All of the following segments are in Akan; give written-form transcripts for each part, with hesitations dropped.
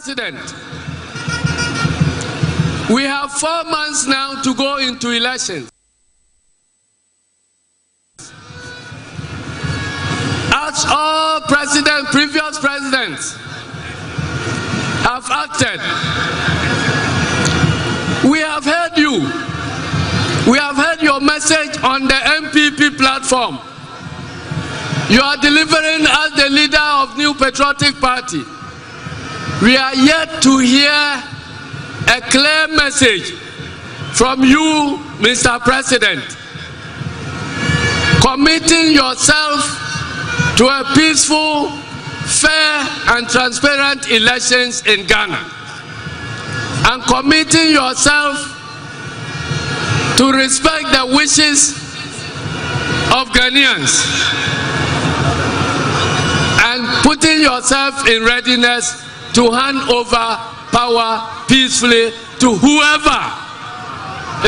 President, we have 4 months now to go into elections. As all previous presidents have acted, we have heard you. We have heard your message on the MPP platform. You are delivering as the leader of New Patriotic Party. We are yet to hear a clear message from you, Mr. President, committing yourself to a peaceful, fair and transparent elections in Ghana, and committing yourself to respect the wishes of Ghanaians, and putting yourself in readiness to hand over power peacefully to whoever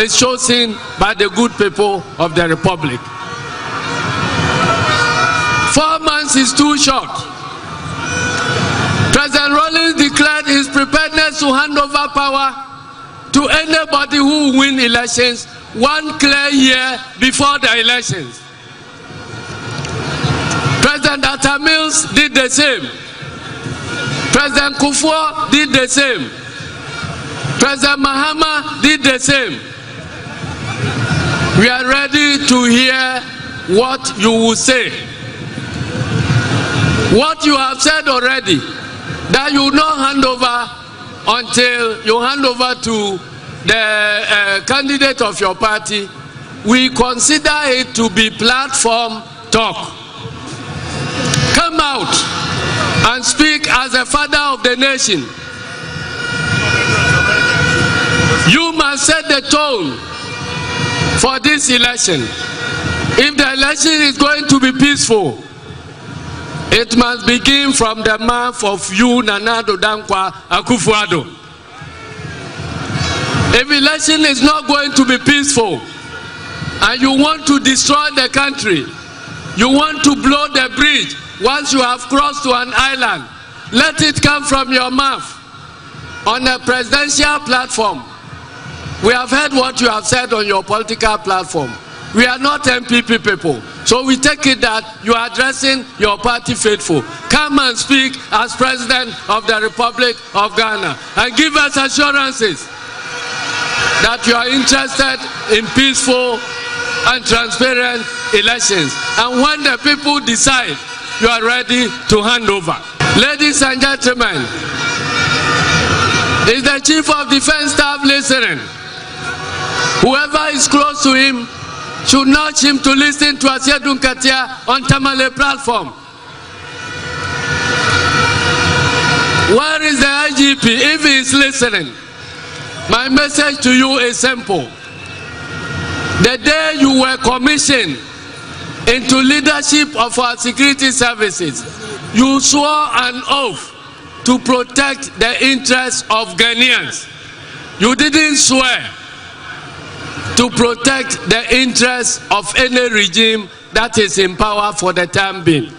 is chosen by the good people of the Republic. 4 months is too short. President Rawlings declared his preparedness to hand over power to anybody who will win elections 1 clear year before the elections. President Atta Mills did the same. President Kufuor did the same. President Mahama did the same. We are ready to hear what you will say. What you have said already, that you will not hand over until you hand over to the candidate of your party, we consider it to be platform talk. Come out and speak as a father of the nation. You must set the tone for this election. If the election is going to be peaceful, it must begin from the mouth of you, Nana Addo Dankwa Akufo-Addo. If election is not going to be peaceful, and you want to destroy the country, you want to blow the bridge once you have crossed to an island, let it come from your mouth on a presidential platform. We have heard what you have said on your political platform. We are not MPP people, so we take it that you are addressing your party faithful. Come and speak as President of the Republic of Ghana and give us assurances that you are interested in peaceful and transparent elections. And when the people decide, you are ready to hand over. Ladies and gentlemen, is the Chief of Defense Staff listening? Whoever is close to him should nudge him to listen to Asiedun Katia on Tamale platform. Where is the IGP? If he is listening, my message to you is simple. The day you were commissioned into leadership of our security services, you swore an oath to protect the interests of Ghanaians. You didn't swear to protect the interests of any regime that is in power for the time being.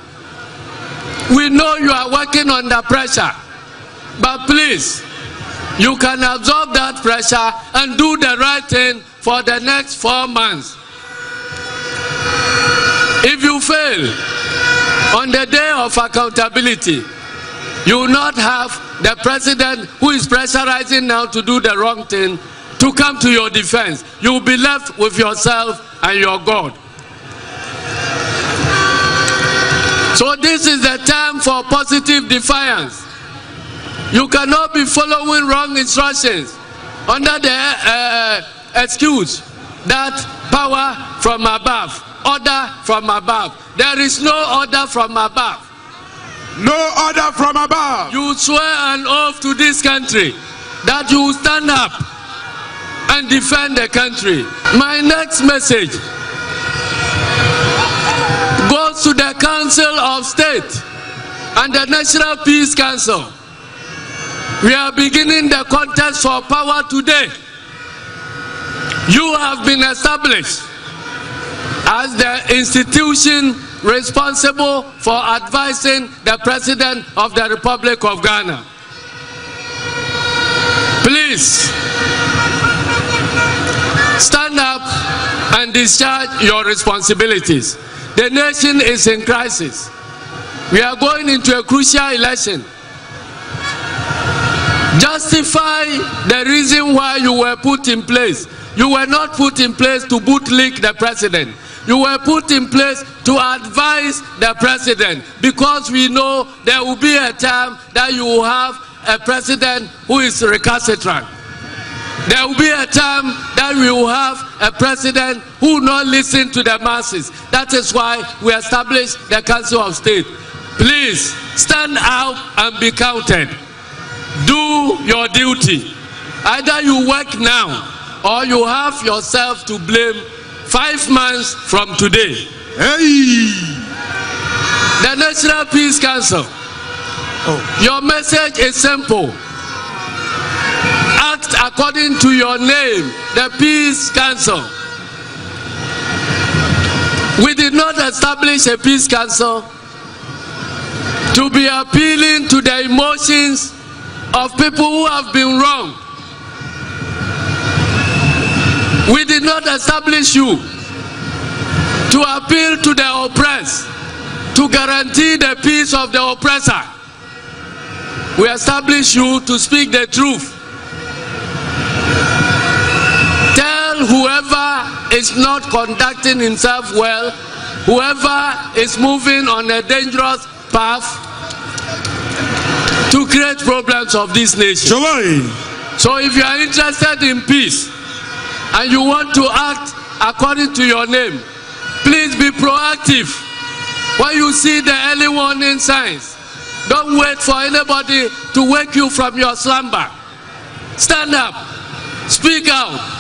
We know you are working under pressure, but please, you can absorb that pressure and do the right thing for the next 4 months. If you fail on the day of accountability, you will not have the president who is pressurizing now to do the wrong thing to come to your defense. You will be left with yourself and your God. So this is the time for positive defiance. You cannot be following wrong instructions under the excuse that power from above, order from above. There is no order from above. No order from above. You swear an oath to this country that you will stand up and defend the country. My next message goes to the Council of State and the National Peace Council. We are beginning the contest for power today. You have been established as the institution responsible for advising the President of the Republic of Ghana. Please stand up and discharge your responsibilities. The nation is in crisis. We are going into a crucial election. Justify the reason why you were put in place. You were not put in place to bootlick the president. You were put in place to advise the president, because we know there will be a time that you will have a president who is recalcitrant. There will be a time that we will have a president who will not listen to the masses. That is why we established the Council of State. Please stand out and be counted. Do your duty. Either you work now or you have yourself to blame 5 months from today. Hey! The National Peace Council. Your message is simple. Act according to your name, the Peace Council. We did not establish a Peace Council to be appealing to the emotions of people who have been wronged. We did not establish you to appeal to the oppressed, to guarantee the peace of the oppressor. We established you to speak the truth. Tell whoever is not conducting himself well, whoever is moving on a dangerous path to create problems of this nation. So if you are interested in peace and you want to act according to your name, please be proactive. When you see the early warning signs, don't wait for anybody to wake you from your slumber. Stand up, speak out.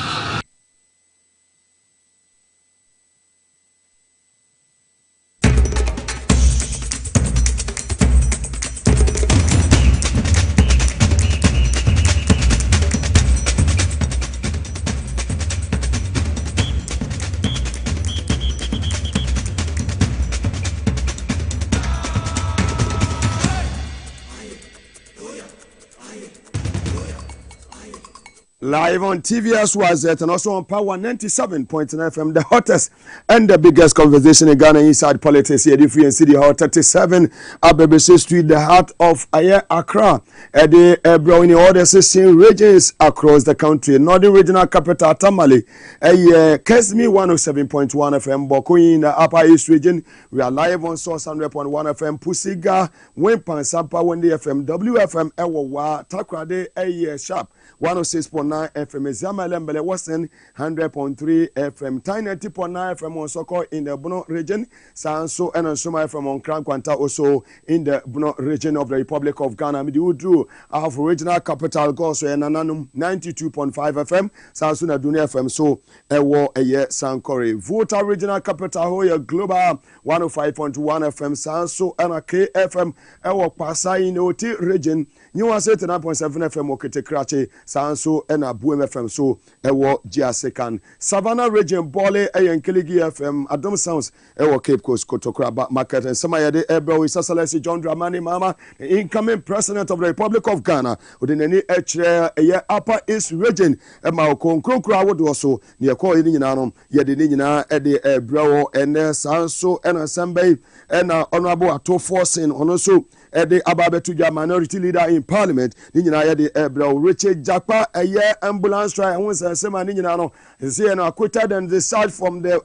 Live on TV as was it, and also on Power 97.9 FM, the hottest and the biggest conversation in Ghana inside politics. Here, the Free and City Hall 37, Abebese Street, the heart of Accra. The Brownie order 16 regions across the country. Northern Regional Capital Tamale, Kesmi 107.1 FM, Bokoyi in the Upper East Region. We are live on Source 100.1 FM, Pusiga, Wimpan, Sampa, Wendy FM, WFM, Ewa, Takrade, Sharp. 106.9 FM, Zamalembele Western 100.3 FM, Tiny 90.9 FM on Soko in the Bono region, Sanso and Suma FM on Krankwanta also in the Bono region of the Republic of Ghana. Midi Udru, I have regional capital Goso and Nananum 92.5 FM, Sansuna Dunia FM, so Ewo Eye Sankore. Vota regional capital Hoya Global 105.1 FM, Sanso and KFM, Ewo Pasai in Oti region. You want to say 9.7 FM Okete Krache, Sanso and Abuem FM, so Ewo Jiasekan. Savannah region, Bole, Kiligi FM, Adom Sounds, Ewo Cape Coast, Kotokra Market, and Samayade Ebro, Sasalesi, John Dramani Mama, the incoming president of the Republic of Ghana, within any H Upper East region, Emma Konkrokra would also near Ko Indianum, Yadinina, Eddie Ebro, and Sanso, and Assembly, and Honorable Ato Forcing, also. The Ababetuja minority leader in parliament, Nina the Ebro, Richard Japa, a year ambulance trial, and once a semi Ninano, is here now acquitted and decide from the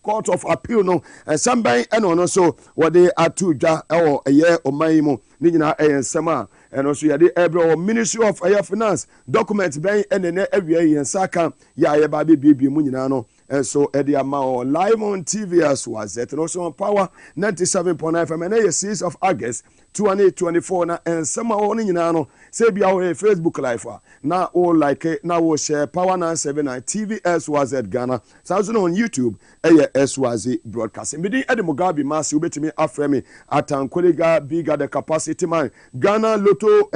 court of appeal, no, and somebody and also what they are to or a year or Maimo, Nina and Sama, and also the Ebro Ministry of Air Finance documents by and then every year in Saka, ya baby baby Munano. And so Eddie Amao live on TV as was it, and also on Power 97.9 FM and a 6th of August 2024 and some morning now say be our Facebook live now all like it now we share Power 979 TV as was at Ghana so on YouTube as was broadcasting me the Mugabe Maase ubetimi afremi atan kollega bigger the capacity man Ghana Lotto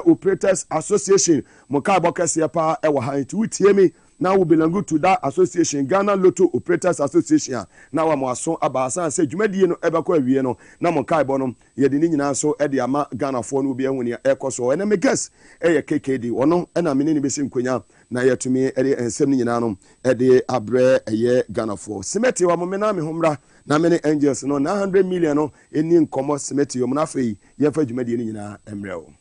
Operators Association Mukabo Kesiapa ewa ha nti utie mi now we belong to that association, Ghana Lotto Operators Association. Now I'm also about say Jumedi no ebako awie no na mo kai bono ye de ni nyina so e de ama Ghana fo no bi ehun ya ekoso ene me guess ye KKD ono na me ni besi nkonya na yetumi e de ensem ni nyina no e de abre ye Ghana fo semeti wa mo me na me homra na me angels no 900 million no eni nkomo semeti yo mo na fei ye fa Jumedi ni nyina emre o.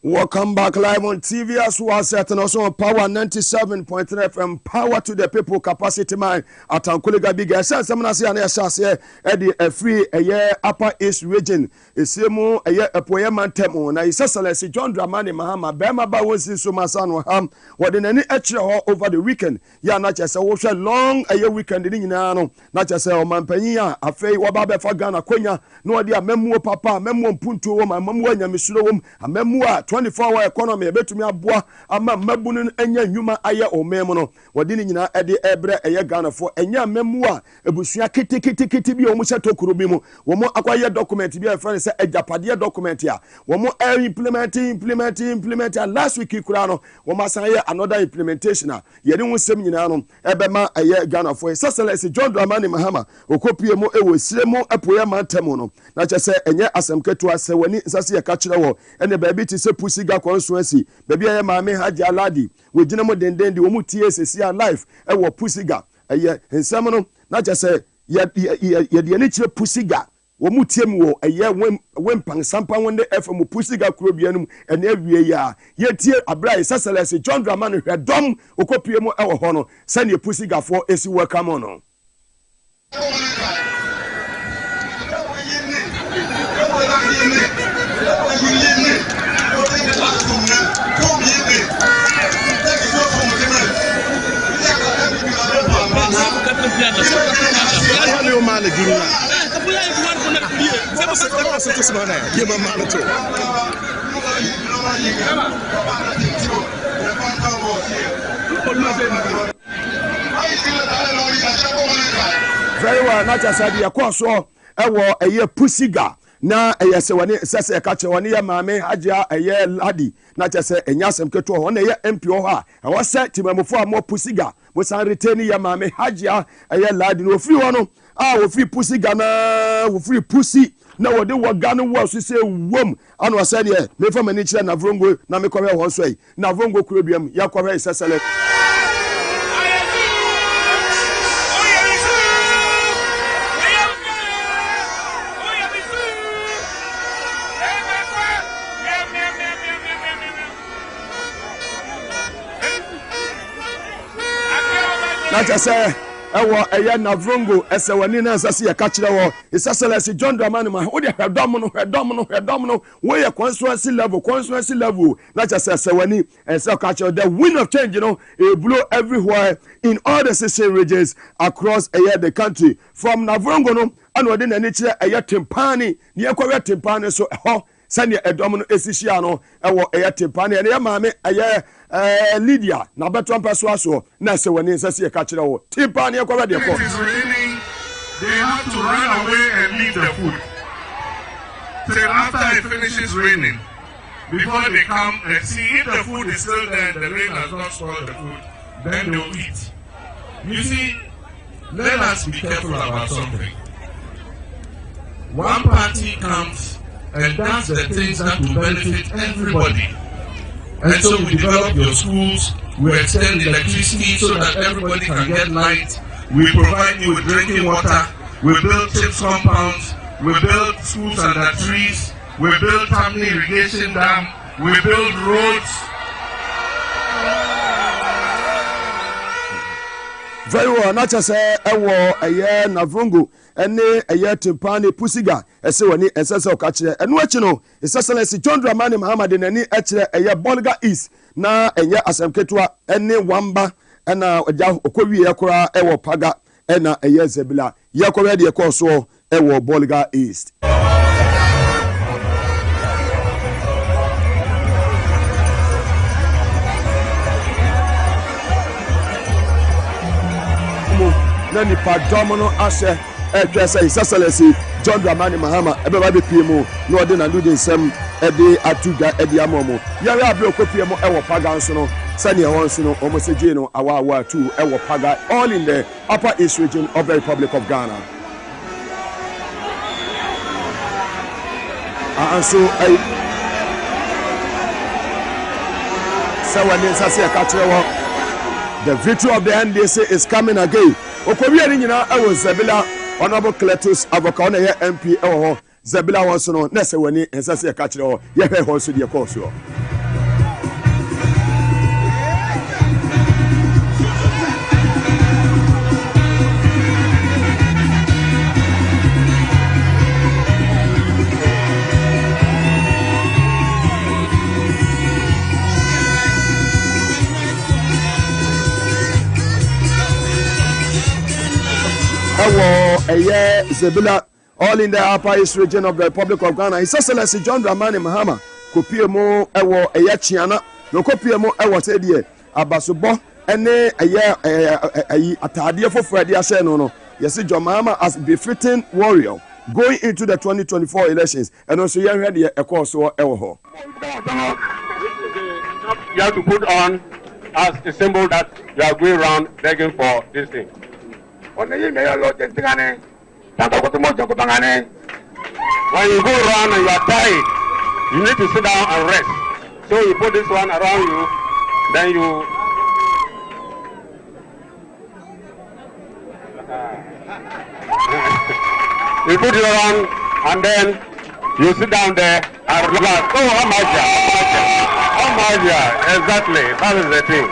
Welcome back live on TV as well as and also on Power 97.3 FM. Power to the people, capacity mind. At Ankulega Big Sense, I'm not saying a free a year upper east region. It's a year a poema temo. Now, it's a John Dramani Mahama, Bema Bawasi Sumasan Ham, what in any extra over the weekend. Yeah, not just a long a year weekend in Nano, not just a Mampania, a Fay Wababe for Ghana, Quenya, no idea, Memo Papa, Memo Punto, my Mamuanya Misurum, a memoir. 24-hour economy betumi aboa ama mabunu enya nyuma aye omemono wodi ni nyina ede ebre eye Ghana for enya memu a ebusua kiti bi omu hye tokuro bi mu wo mo akwaye document bi e friend say ejapade document a wo mo implement last week kura no wo masaye another implementation a yede hu sem nyina no ebema eye Ghana for Excellency John Dramani Mahama okopie mu ewo sire mu apoya mantemu no na che se enye asemketu ase wani nsase ye ka kire wo ene ba bi ti se pusiga constituency baby aye maame Haji Aladi we gina mo dendendi wo mu TSC life e wo pusiga eye nsem no na che se ye de ni kire pusiga wo mu tie mu wo eye wempan sampan wonde FM pusiga kuro bianum ene awie ya ye tie abrai Excellency John Dramani hwedom okopie mu e wo ho no se ne pusiga fo esi welcome no Very well, not just idea course so a pusiga na eyese wani sese ka che wani ya maame Haja eye Ladi na che se enyasem keto ho na ye MP ho a wo se timamofo a mo pusiga mo san retain ya maame Haja eye Ladi no free ho no wo free pusiga na wo free pusi na wo de wo ga no wo so se wom ana wase de me fa mani kire na vrongo na me kɔhwe ho so yi na vrongo kuro biam ya kɔhwe sesele Nacha say ewo eye na vrongo esewani na nsase ye ka kire wo Excellency John Dramani ma wo de hwedom no we ye constituency level nacha say esewani ense ka kire the wind of change blow everywhere in all the 16 regions across the country from Navrongo no and we de na ni kire eye timpani ne ekwa timpani so ho sanya edom no esihia no ewo eye timpani ne maame eye Lydia na beto mpeso aso na se wani nsase ye ka kire wo tipa ne ekwa de ko It is raining. They have to run away and leave the food till after it finishes raining before they come and see if the food is still there and the rain has not spoiled the food, then they will eat. You see, let us be careful about something. One party comes and does the things that will benefit everybody. And so we develop your schools, we extend electricity so that everybody can get light, we provide you with drinking water, we build chips compounds, we build schools under trees, we build family irrigation dam, we build roads. Very well, not just a year Navrongo. Ene eye timpane pusiga ese wani esese okachire enu achi no Excellency John Dramani Mahama de nani achire eye Bolga East na enye asemketua ene wamba ena oja okowie yakora ewo paga ena eye zebila yakora de ekoso ewo Bolga East. na nipa dɔm no ahyɛ ɛtwa sɛ His Excellency John Dramani Mahama ɛbɛba bɛpie mu na ɔde n'anude nsɛm ɛde ato dwa ɛde ama mo yɛrɛ abere okɔpie mu ɛwɔ paga nso no sɛnea wɔn nso no wɔn sɛ gye no awa atu ɛwɔ paga all in the Upper East region of the Republic of Ghana. Anso ɛyi sɛ wɔn ne nsa se ɛka kyerɛ wɔn the victory of the NDC is coming again. Okɔwie ne nyinaa ɛwɔ Zabila Honorable Cletus Avoka na yɛ MP ɛwɔ hɔ Zabila wɔn so no na sɛ wɔn ne nsa se ɛka kyerɛ wɔn yɛhwɛ hɔ so deɛ kɔɔ so. Zabila, all in the Upper East region of the Republic of Ghana. His Excellency John Dramani Mahama, Kopiemo, Ewo, Chiana, no Kopiemo, Ewo Tedie, Abasubo, and a Atadia for Freddy Asheno. Yes, John Mahama as befitting warrior going into the 2024 elections, and also you ready a course or Ewo. You have to put on as a symbol that you are going around begging for this thing. When you go around and you are tired, you need to sit down and rest. So you put this one around you, then you put it around, and then you sit down there and relax. Oh, how much? Exactly. That is the thing.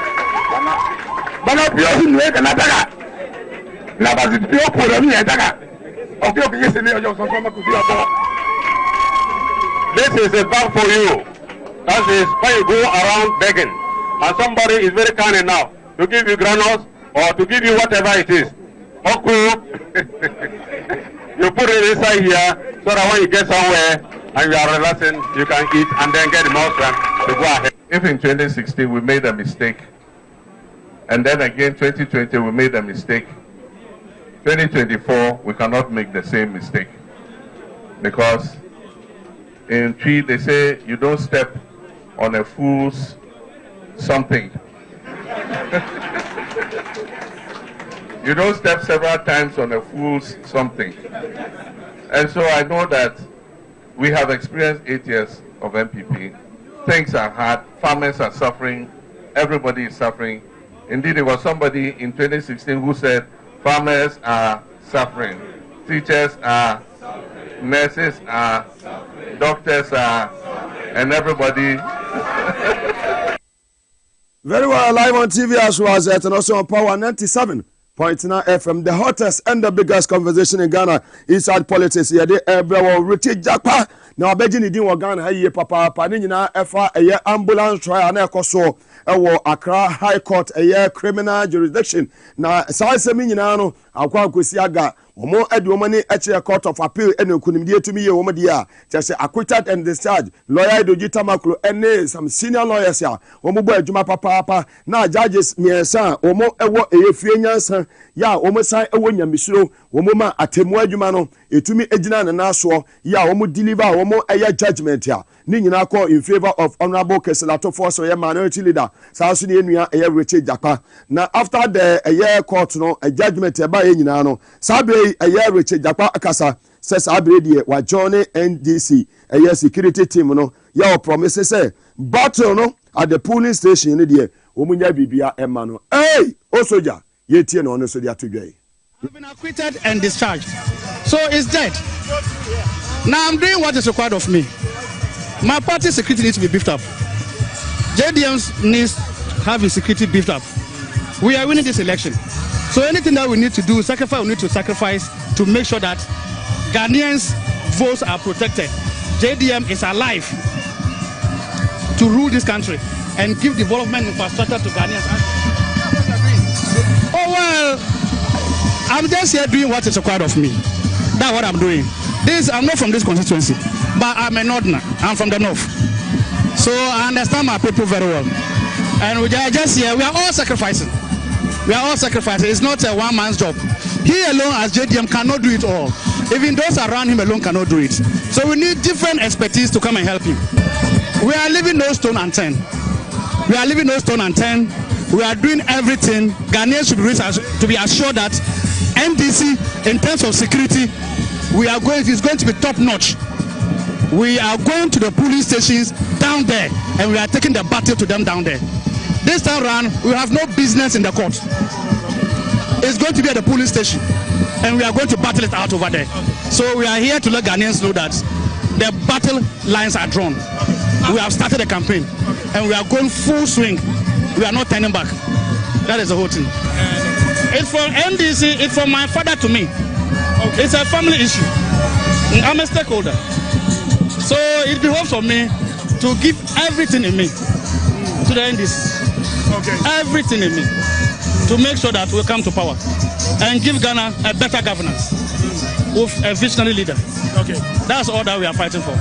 This is a bag for you. That is when you go around begging, and somebody is very kind enough to give you granules or to give you whatever it is. Okay. You put it inside here so that when you get somewhere and you are relaxing, you can eat and then get the more strength to go ahead. If in 2016 we made a mistake, and then again 2020 we made a mistake, 2024 we cannot make the same mistake, because in tree they say you don't step on a fool's something. You don't step several times on a fool's something. And so I know that we have experienced 8 years of MPP. Things are hard, farmers are suffering, everybody is suffering. Indeed, there was somebody in 2016 who said farmers are suffering, teachers are suffering, nurses are suffering, doctors are suffering, and everybody. Very well, live on TV as well as and also on Power 97.9 FM, the hottest and the biggest conversation in Ghana inside politics. Yeah, they Richard Japa. Now, I bet you need to Ghana. Hey, Papa, Panina, FA, a year ambulance trial, and so Accra High Court, a year criminal jurisdiction. Now, Sai Seminano, Aqua Kusiaga. Omo Edwomani at a court of appeal and couldn't to me, Omodia, just acquitted and discharged. Lawyer Dojita Maklo, and some senior lawyers here. Omo Juma Papa, now judges me son, Omo Ewo Efian, ya Omo Sai Ewanya Misro, Omoma Atemwa Jumano, Etumi Ejina and Naso, ya Omo deliver Omo Aya judgment here. Nina call in favor of Honorable Keselato Force or minority leader, South Sudan, a Richard Japa. Now, after the a year court, no, a judgment by Enino, Sabre. A year Richard Japa Akasa says Abredi wa Johnny NDC a year security team no your promises say battle no at the polling station in the Omunya Bibia Emano. Hey, Osoja, Yetie no no so dia today. I've been acquitted and discharged. So it's dead. Now I'm doing what is required of me. My party security needs to be beefed up. JDM needs to have his security beefed up. We are winning this election. So anything that we need to do, sacrifice, we need to sacrifice to make sure that Ghanaians' votes are protected. JDM is alive to rule this country and give development infrastructure to Ghanaians. Oh well, I'm just here doing what is required of me. That's what I'm doing. I'm not from this constituency, but I'm a northerner. I'm from the north. So I understand my people very well. And we are just here, we are all sacrificing. We are all sacrificing. It's not a one-man's job. He alone as JDM cannot do it all. Even those around him alone cannot do it. So we need different expertise to come and help him. We are leaving no stone unturned. We are leaving no stone unturned. We are doing everything. Ghanaians should be assured that NDC, in terms of security, it's going to be top notch. We are going to the police stations down there, and we are taking the battle to them down there. This time around, we have no business in the court. It's going to be at the police station, and we are going to battle it out over there. So we are here to let Ghanaians know that the battle lines are drawn. We have started a campaign, and we are going full swing. We are not turning back. That is the whole thing. It's from NDC, it's from my father to me. It's a family issue. I'm a stakeholder. So it behoves for me to give everything in me to the NDC. Okay. Everything in me to make sure that we come to power and give Ghana a better governance with a visionary leader. Okay. That's all that we are fighting for.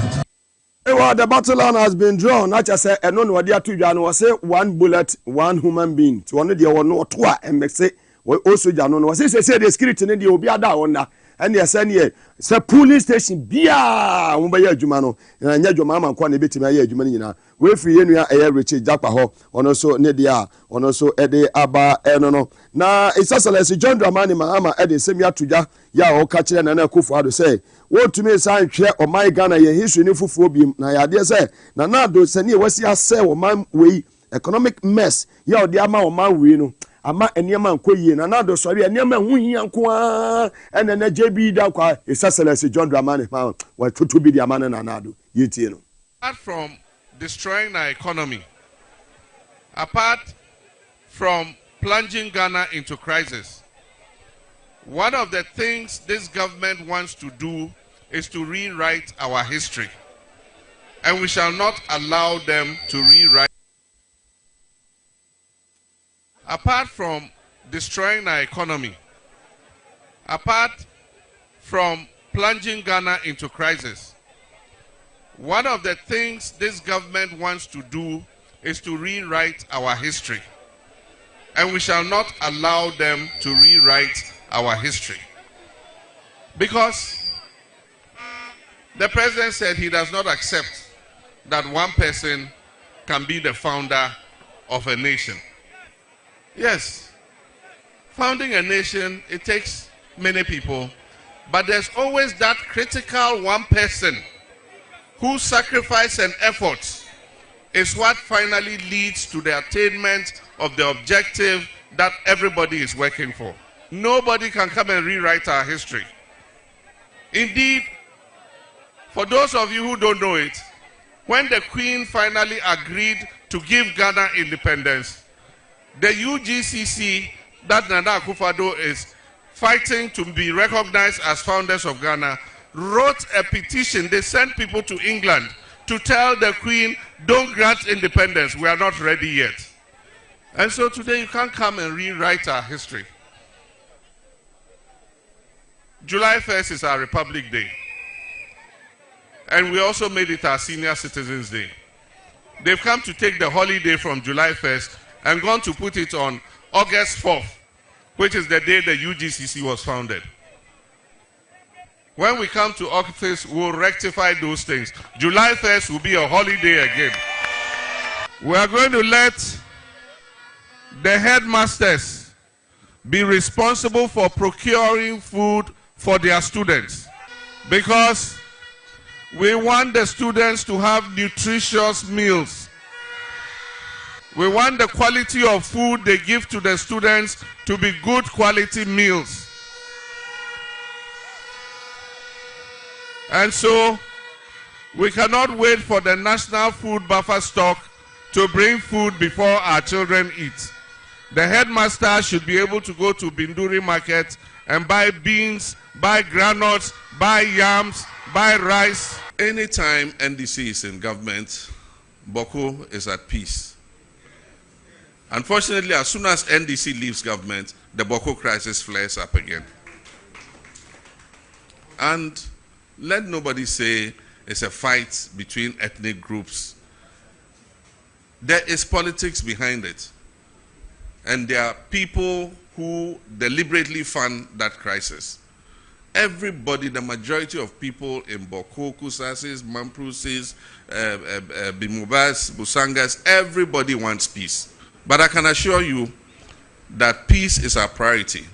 Well, the battle line has been drawn. Not just say, and no, they are two. I say one bullet, one human being. To one of the one two and make say we also jano no. Say the script in the obi ada ona. And they say here, say police station bia. Umba jumano. And anya juma man kwa nebeti ma ye jumani na. We free enu ya Richard Japa ho. Ono so nedia. Ono so ede aba no. Na Excellency John Dramani Mahama ede semia tuja ya o kachire na na kufu ado say. What to me sign share or my Ghana ye history ni fufu bi na ya de say na na do se ni wasi ase o man we economic mess ya o de ama o man we no ama eniema nkoyie na na do sori eniema hu hia nko a ene na JB da kwa Excellency John Dramani ma wa tutu bi di ama na na do yetie no. Apart from destroying our economy, apart from plunging Ghana into crisis, one of the things this government wants to do is to rewrite our history. And we shall not allow them to rewrite. Apart from destroying our economy, apart from plunging Ghana into crisis, one of the things this government wants to do is to rewrite our history. And we shall not allow them to rewrite our history. Because the president said he does not accept that one person can be the founder of a nation. Yes, founding a nation, it takes many people, but there's always that critical one person whose sacrifice and efforts is what finally leads to the attainment of the objective that everybody is working for. Nobody can come and rewrite our history. Indeed, for those of you who don't know it, when the Queen finally agreed to give Ghana independence, the UGCC that Nana Akufo-Addo is fighting to be recognized as founders of Ghana wrote a petition. They sent people to England to tell the Queen, don't grant independence, we are not ready yet. And so today you can't come and rewrite our history. July 1st is our Republic Day. And we also made it our Senior Citizens Day. They've come to take the holiday from July 1st and gone to put it on August 4th, which is the day the UGCC was founded. When we come to office, we'll rectify those things. July 1st will be a holiday again. We are going to let the headmasters be responsible for procuring food for their students, because we want the students to have nutritious meals. We want the quality of food they give to the students to be good quality meals. And so we cannot wait for the National Food Buffer Stock to bring food before our children eat. The headmaster should be able to go to Binduri Market and buy beans, buy granules, buy yams, buy rice. Anytime NDC is in government, Boko is at peace. Unfortunately, as soon as NDC leaves government, the Boko crisis flares up again. And let nobody say it's a fight between ethnic groups. There is politics behind it. and there are people who deliberately fund that crisis. Everybody, the majority of people in Boko, Kusasis, Mamprusis, Bimubas, Busangas, everybody wants peace. But I can assure you that peace is our priority.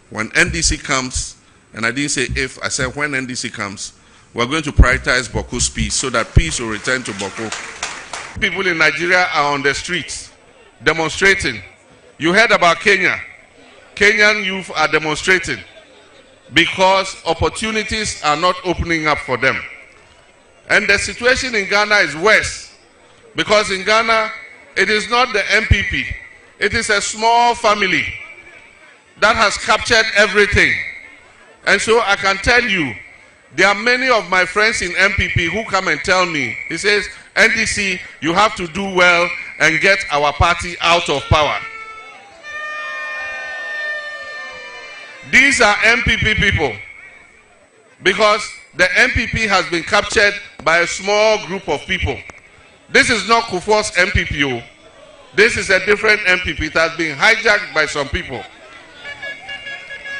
When NDC comes, and I didn't say if, I said when NDC comes, we're going to prioritize Boko's peace so that peace will return to Boko. People in Nigeria are on the streets demonstrating. You heard about Kenya. Kenyan youth are demonstrating because opportunities are not opening up for them. And the situation in Ghana is worse because in Ghana, it is not the MPP. It is a small family that has captured everything. And so I can tell you, there are many of my friends in MPP who come and tell me, he says, NDC, you have to do well and get our party out of power. These are MPP people because the MPP has been captured by a small group of people. This is not Kufuor's MPP. This is a different MPP. It has been hijacked by some people.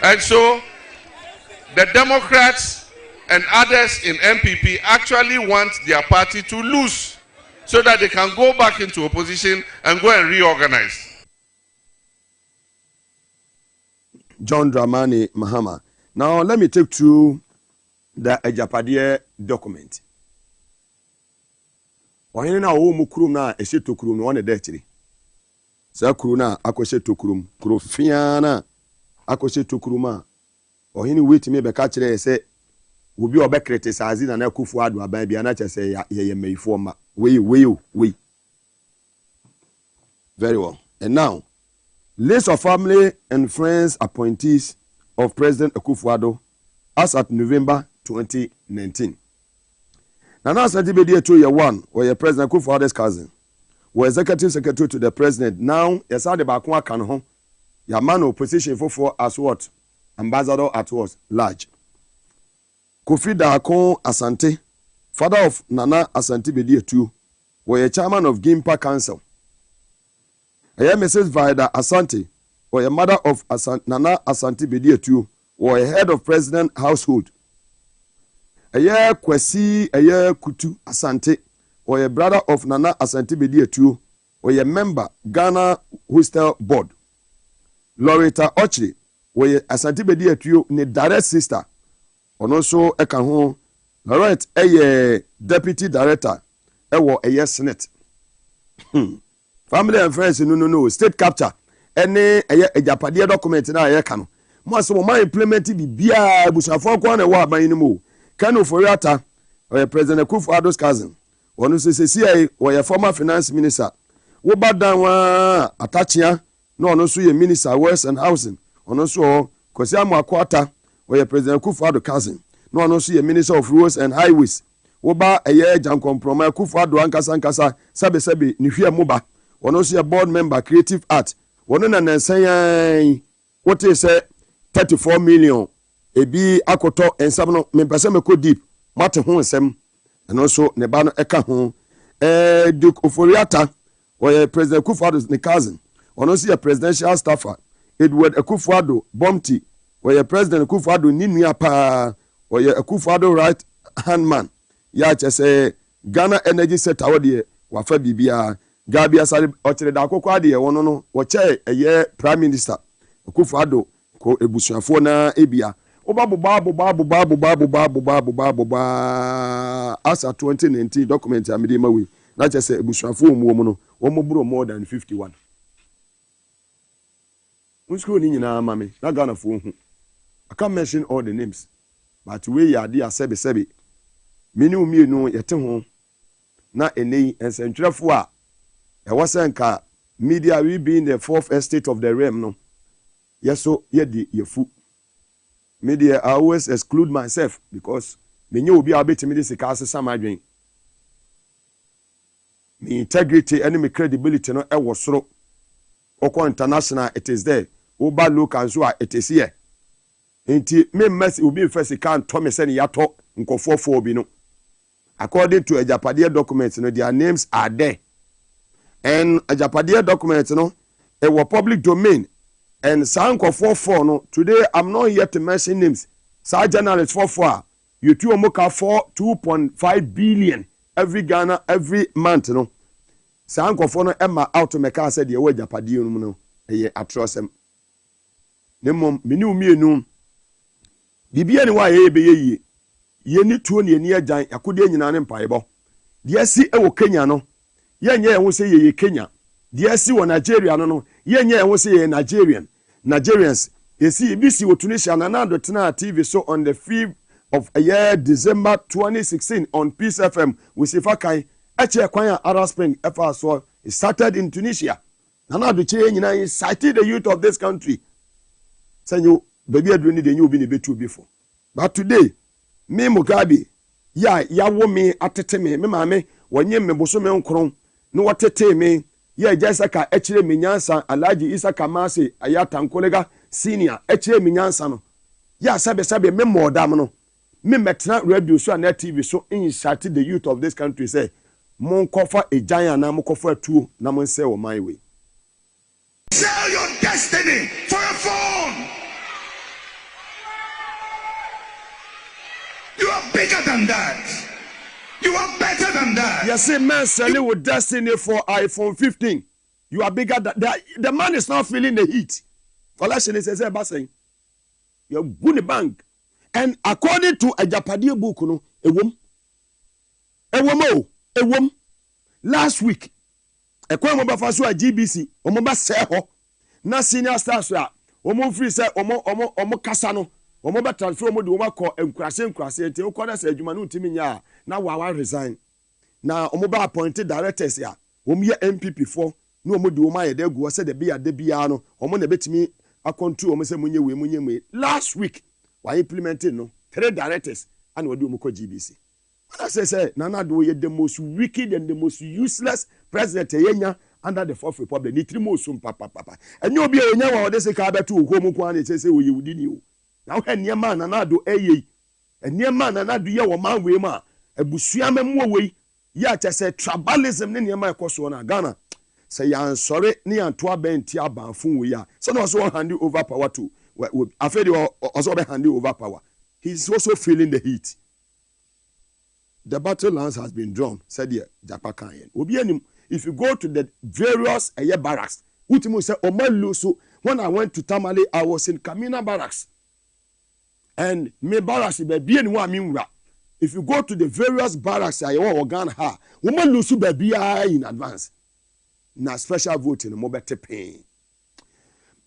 And so the Democrats and others in MPP actually want their party to lose so that they can go back into opposition and go and reorganize. John Dramani Mahama. Now let me take to the Ejapadiye document. Ohene na wo mu kurum na ehyeto kurum no one da akiri. Sa kuru na akohyeto kurum, kuro fiana akohyeto kurum a ohene wetime be ka kire se obi obe criticize na na kufu adu aban bia na chese ye meifo ma. We. Very well. And now list of family and friends appointees of President Akufo-Addo as at November 2019. Nana Asante-Bediye to year one, where President Akufo-Addo's cousin, were executive secretary to the president. Now, Yasade Bakwa Kanho, Yaman opposition for as what? Ambassador at what? Large. Kofi Daakon Asante, father of Nana Asante-Bediye too, were chairman of Gimpa Council. Mrs. Vida Asante, or a mother of Nana Asante-Bediye too, or a head of president household. Kwesi Kutu Asante, or a brother of Nana Asante-Bediye too, or a member Ghana Hostel Board. Loretta Ochri, or a Asante-Bediye too, ne direct sister, or also a Kanho, Lorette a deputy director, a senate. Family and friends, no. State capture. Any a Japadiya document na ye kano. Mo so mo implement bi bia busafo kwa na wa ban ni mo. Kano Foriata, or President Akufo-Addo's cousin. Onu se CCA or a former finance minister. Wo badan wa atachia no onu so ye minister West and Housing. Onu so Kwesi Amoakwata or President Akufo-Addo cousin. No onu so ye minister of roads and highways. Wo ba eye jan compromise Akufo-Addo ankasa sabe ni hwe moba. One also a board member, creative art. One na say what is 34 million. Ebi akoto and some me person me ko deep. Mate ho nsem. And also neba no eka ho. Duke Oforiata or President Akufo-Addo's cousin. One also a presidential staffer. Edward Akufo-Addo Bomti or President Akufo-Addo ninua pa or Akufo-Addo right hand man. Ya say Ghana energy sector we wa fa bibia. Gabi asari ochire da akoko ade ye wono no wo che eye prime minister Akufo-Addo ko ebusuafo na ebia obabuba asa 2019 document amede mawe na che se ebusuafo omuo no wo moburo more than 51 unsko ni nyina mame na Ghana fo hu I can't mention all the names but we ya dia sebe mini umienu yete ho na enei ensentwerefo a I wasn't media we being the fourth estate of the realm no. Yes, so ye fu. Media I always exclude myself because me knew be able to me this case some adwin. Me integrity and me credibility no e was so. Oko international it is there. Oba local so it is here. Enti me mess will be first can Thomas say yato nkofo bi no. According to a Japadiya document, their names are there. And a Japadiya document, ɛwɔ public domain and saa nkɔfoɔ 4 no today I'm not here to mention names saa journalists 4 you two omoka for 2.5 billion every Ghana every month no saa nkɔfoɔ no ɛma out meka sɛ deɛ ɛwɔ japadeɛ no mu no ɛyɛ atrocem ne mom meni umienu bibia ne wa yɛ bɛyɛ yie ye ni tuo ne ani agyan yakode nyina ne mpaebɔ deɛ si ɛwɔ Kenya no yɛnyɛ ɛho sɛ yɛ Kenya deɛ si wɔ Nigeria no yɛnyɛ ɛho sɛ yɛ Nigerians yesi ibisi wɔ Tunisia na do tena TV so on the 5th of December 2016 on Peace FM with Sifakai eche kwan Arab Spring efa so it started in Tunisia na do che nyina cited the youth of this country say you baby adru ni de nyu obi ne betu before but today me Mugabe ya wo me atete me maame wonye me boso me nkron no watete me ya Jesaka echire me nyansa Alhaji Isaka Maase ayata nkolega senior echire me nyansa no ya sabe me modam no me metna radio so na TV so insert the youth of this country say mon kofa ejan na mon kofa atuo na mon say o my way. Sell your destiny for a phone. You are bigger than that. You are better than that. You see, man selling with destiny for iPhone 15. You are bigger than that. The man is not feeling the heat. Collection is saying, you're good bank. And according to a Japanese book, a woman, last week, a kwame bafaso a GBC, omoba seho, na senior stars ya, free say omo kasano. Omoba transfer omo de omo call enkrase nti okoda se adwuma no ntimi nya na wa resign na omoba appointed directors ya omo ye MPP4 na omo de omo ayede gu se de bia no omo na betimi akontrol omo se munye we last week wa implementing no 3 directors and we do omo ko GBC and I say nana do ye the most wicked and the most useless president yenya under the Fourth Republic ni three most papa enye obi enya wa ode se ka betu okomu kwa na say we yewudi ni o. Now when your man anado and near man anado ye wo man we ma abusua memu we ya cha say tribalism ne near my koso na Ghana say ya sorry ne anto abenti abanfun we ya so no so hand over power to afedi also be hand over power. He's also feeling the heat. The battle lines has been drawn, said the Japakan. If you go to the various barracks, Utimu said Omaluso, when I went to Tamale, I was in Kamina barracks. And me barracks be any one. If you go to the various barracks, I organ ha, woman lose be in advance. Na special voting, no better pain.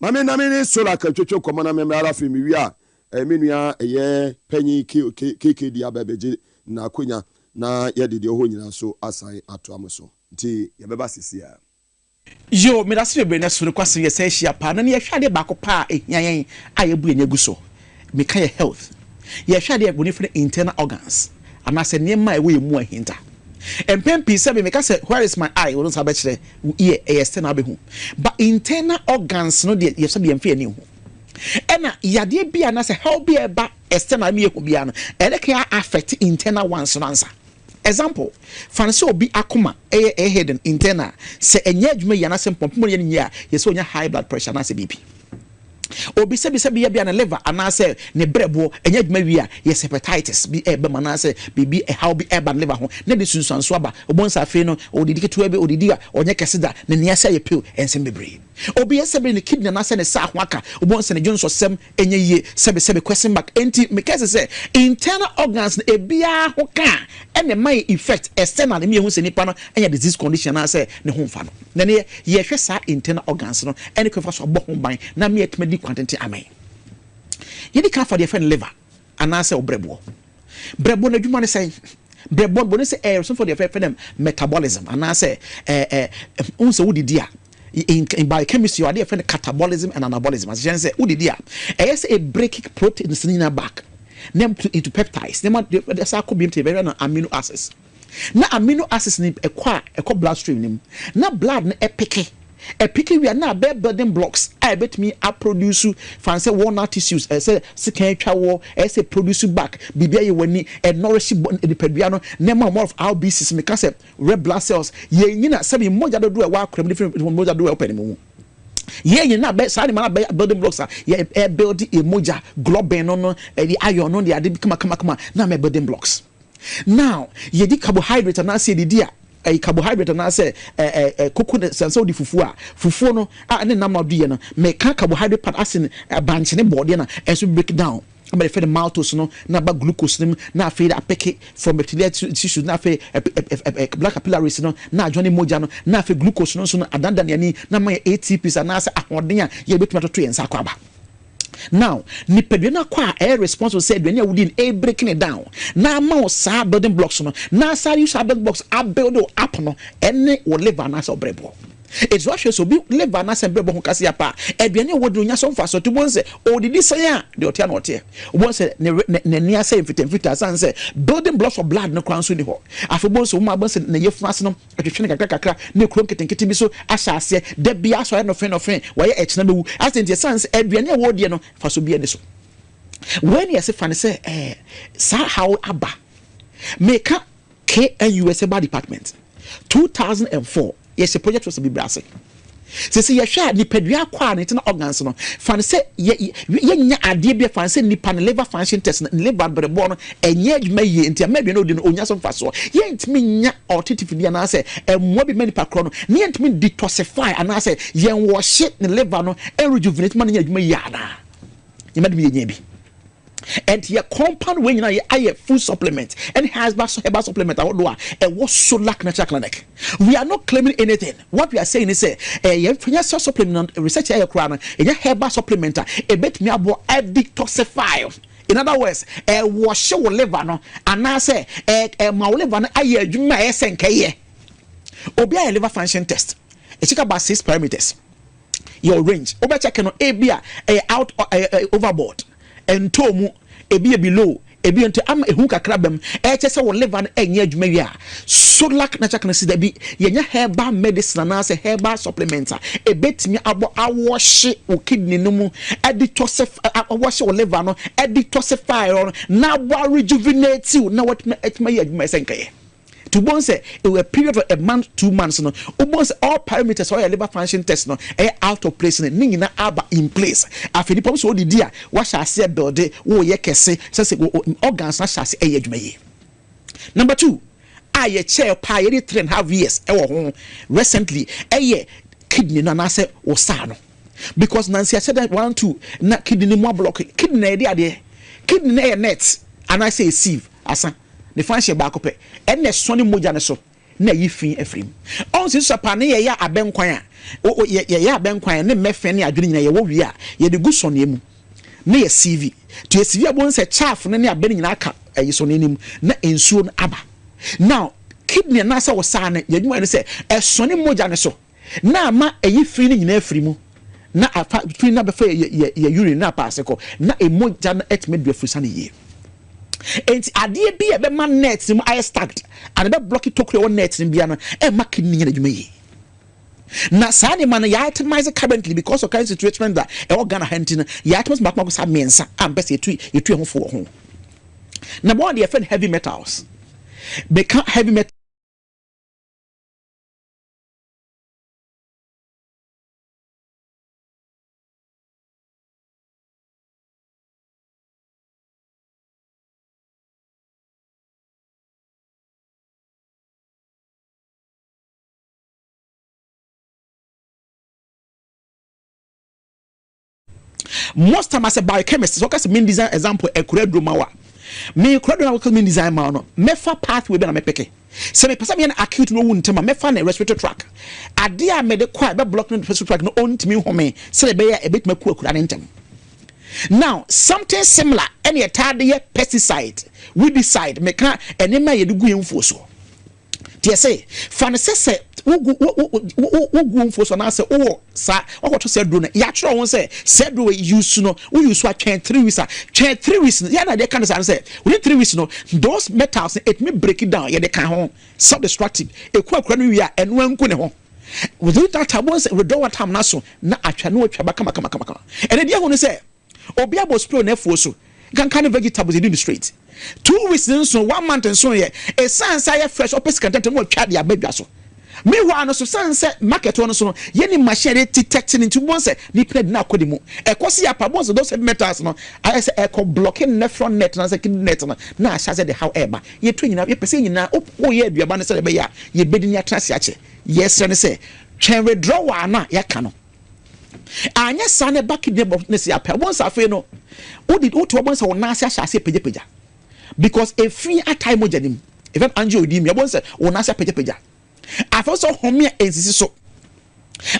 Mamma Namini Sola Kacho Common Memara Fimia, a minia a year penny kiki diabeji na kunya na yedi ohonyina so asai atoamoso. Nti yebeba sisia. Yo, me that's be na so kwase ye say hia pa na ye hwade bako pa ehian ayebu enyagu so. Me ka health. Ye hwade boni for internal organs. Ama se niema ewe mu ahinta. Empempi sabe me ka say where is my eye? Won sabe kire ear external be hu. But internal organs no de ye sabe emfe ani hu. Ena yade bia na say how be eba external me hu bia no. Ele ka affect internal ones no answer. Example, fancy obi akoma head and internal say enye adwuma yana se pompo ye nya ye so nya high blood pressure na se BP. Obi se bi bia na liver ana se ne brebo enye adwuma wi a yes hepatitis bi ebe mana se bibi how bi eba liver ho na de sunsanso aba obonsa fe no odidi keto ebe odidi a onye kesida ne ne asa ye pill ensem bebre. Obi yesebe ne kidney na se ne sa ho aka obonsa ne dwonso sem enye ye sebe question mark enti because say internal organs e bia ho ka ene my effect external me hu se nipa no enye disease condition na se ne ho mfa no na ne ye hwe sa internal organs no ene kwefa so bo ho ban na me etmedi quantity amen ye di ka for the friend liver ana se obrebo na dwuma ne say brebo bo ne say so for the friend metabolism ana say unse wodidi a in biochemistry or different catabolism and anabolism as you say udidia yes a breaking proteins in our back them into peptides them the circle beam to very amino acids na amino acids ni ekwa bloodstream nim na blood na epike we are na building blocks I bet me I produce fancy walnut tissues say sikan twa wo say produce back bibia ye wani nourish the peduano nema more of RBCs me can say red blood cells ye nyina say moja do wa kwam different moja do open mu Yeah, you know, sorry, man, building blocks. Yeah, build a moja, globe, no, the iron, no, the adi, come. Now, my building blocks. Now, ye di carbohydrate, and I say the dear. A carbohydrate and I say coconut so di fufu no and then number do make carbohydrate part as in a bunch in body and as we break it down. But if the maltose no na ba glucose nim na feed a packet from epithelial tissue na fe black capillaries no na johnny moja no na fe glucose no so no adanda yani na my ATPs and asa ahoden a ye betuma to ensa kwaba. Now, nipadua na kwa air responsible said when you would a breaking it down. Now, ma building blocks no. Now, sa use building blocks up build up no. Any or live an ass or brebo. It's what so be live an ass and brebo who casia pa. Edwin would do so fast so to one say, oh, did this say the hotel not here? One said, near say 15 say building blocks of blood no crown soon. After both of my boss and the fastenum at the Trinity no crunket and kitty so as I say, there be as I no friend of friend. Why it's number as in your sons, Edwin would you know for so be this. When you say fan say, sir, how abba make up KNUS about department 2004. Yes, a project was to be brassy. See, you share the pedria quality in organs. No, fan say, ye idea be fancy nipan liver function test and liver but a born and yet may into maybe no dinner on your son fast. Yet me or titify and I say, and what be many per chrono, yet me detoxify and I say, yen wash shit in liver no, and rejuvenate money at me yana. You might be a navy. And your compound when you know food supplement and has herbal supplement and what so lack natural clinic. We are not claiming anything. What we are saying is say supplement research a crown and your herbal supplement a bit me about detoxify. In other words, a wash your liver no and I say a my liver I do my SNK. Obia liver function test. It's about 6 parameters. Your range. Oba check no a out overboard. And tomu ebi below ebi ente am ehu kakra bam e chese wo liver enye adwuma wi a so lack na chakana si da bi yenya herbal medicine na say herbal supplement e betimi abo awoshe o kidney no mu detoxify awoshe wo liver no detoxify na bo rejuvenate na what etma ye adwuma senkaye to bon say a period of a month 2 months no almost all parameters or your liver function test no out of place ni na aba in place afeni pom so di dia wa sha se build wo ye kese say organs na sha se adwuma ye. Number 2 aye chair pa ye 3.5 years e wo ho recently kidney na say wo sa no because Nancy said that 1 2 na kidney mo block kidney dey ade kidney net and I say sieve asa the function back up and the sonny moja so na yifin efrim on si sapa ne ya abenkwan a ya abenkwan ne mefe ne adwene nyina ye wo wi a ye de gu sonne mu na ye CV to ye CV abon se chaff ne abene nyina aka ayi sonne nim na ensuo no aba now kidney na se wo sa ne ye dwuma ne se e sonne moja ne so na ma yifin ne nyina efrimu na afa fin na be fa ye urine na pass ko na e moja na etme do afusa ne ye. And idea be a man nets in I stacked and a blocky talk your nets in Biana and making me. Now, Sani man, you itemize currently because of kind of situation that all Ghana hunting, you itemize Macmacos have mensa and best you two home for home. Number 1, they offend heavy metals. They can't heavy metal. Most time as a biochemist, so as mean design example, a credo mawa. Me credo na mean design ma no. Mefa pathway be na me peke. Se me pesa me na acute no wound tema mefa na respiratory tract. Ade a me de kwa be block no respiratory tract no ontimi home. Se be ya e bit maku akura ne ntem. Now, something similar any atade pesticide, weedicide, me kan enema ye de gu yemfo so. Tie say, fan say wo for so na say oh sa what to say do na ya tro won say said do use no we use what 3 weeks 3 weeks ya na they can say within 3 weeks no those metals it me break it down ya they can ho self destructive ekwa no wi a eno anku ne ho within that time once we don't want time na so na atwa no atwa kama and dey ho no say obi abo spray na fo so can vegetables in the street 2 weeks so 1 month and so yeah a sense I fresh opposite content no twa dia badwa so meanwhile no so sense market one so no ye ni machine detecting into one say ni pred na akodi mu ekosi ya pa bon so those heavy metals no I say eco blocking nephron net na say kidney net na asha say the however ye to nyina ye pese nyina o ye aduaba ne say be ya ye bedi ni atrase ache yes ne say twen withdrawal na ya ka no anya sane back in the ne say apa once afi no o did o to bon say wona asha asha peja because a free atai mo janim even anjo odi me bon say wona asha peja afọ so homia ensisi so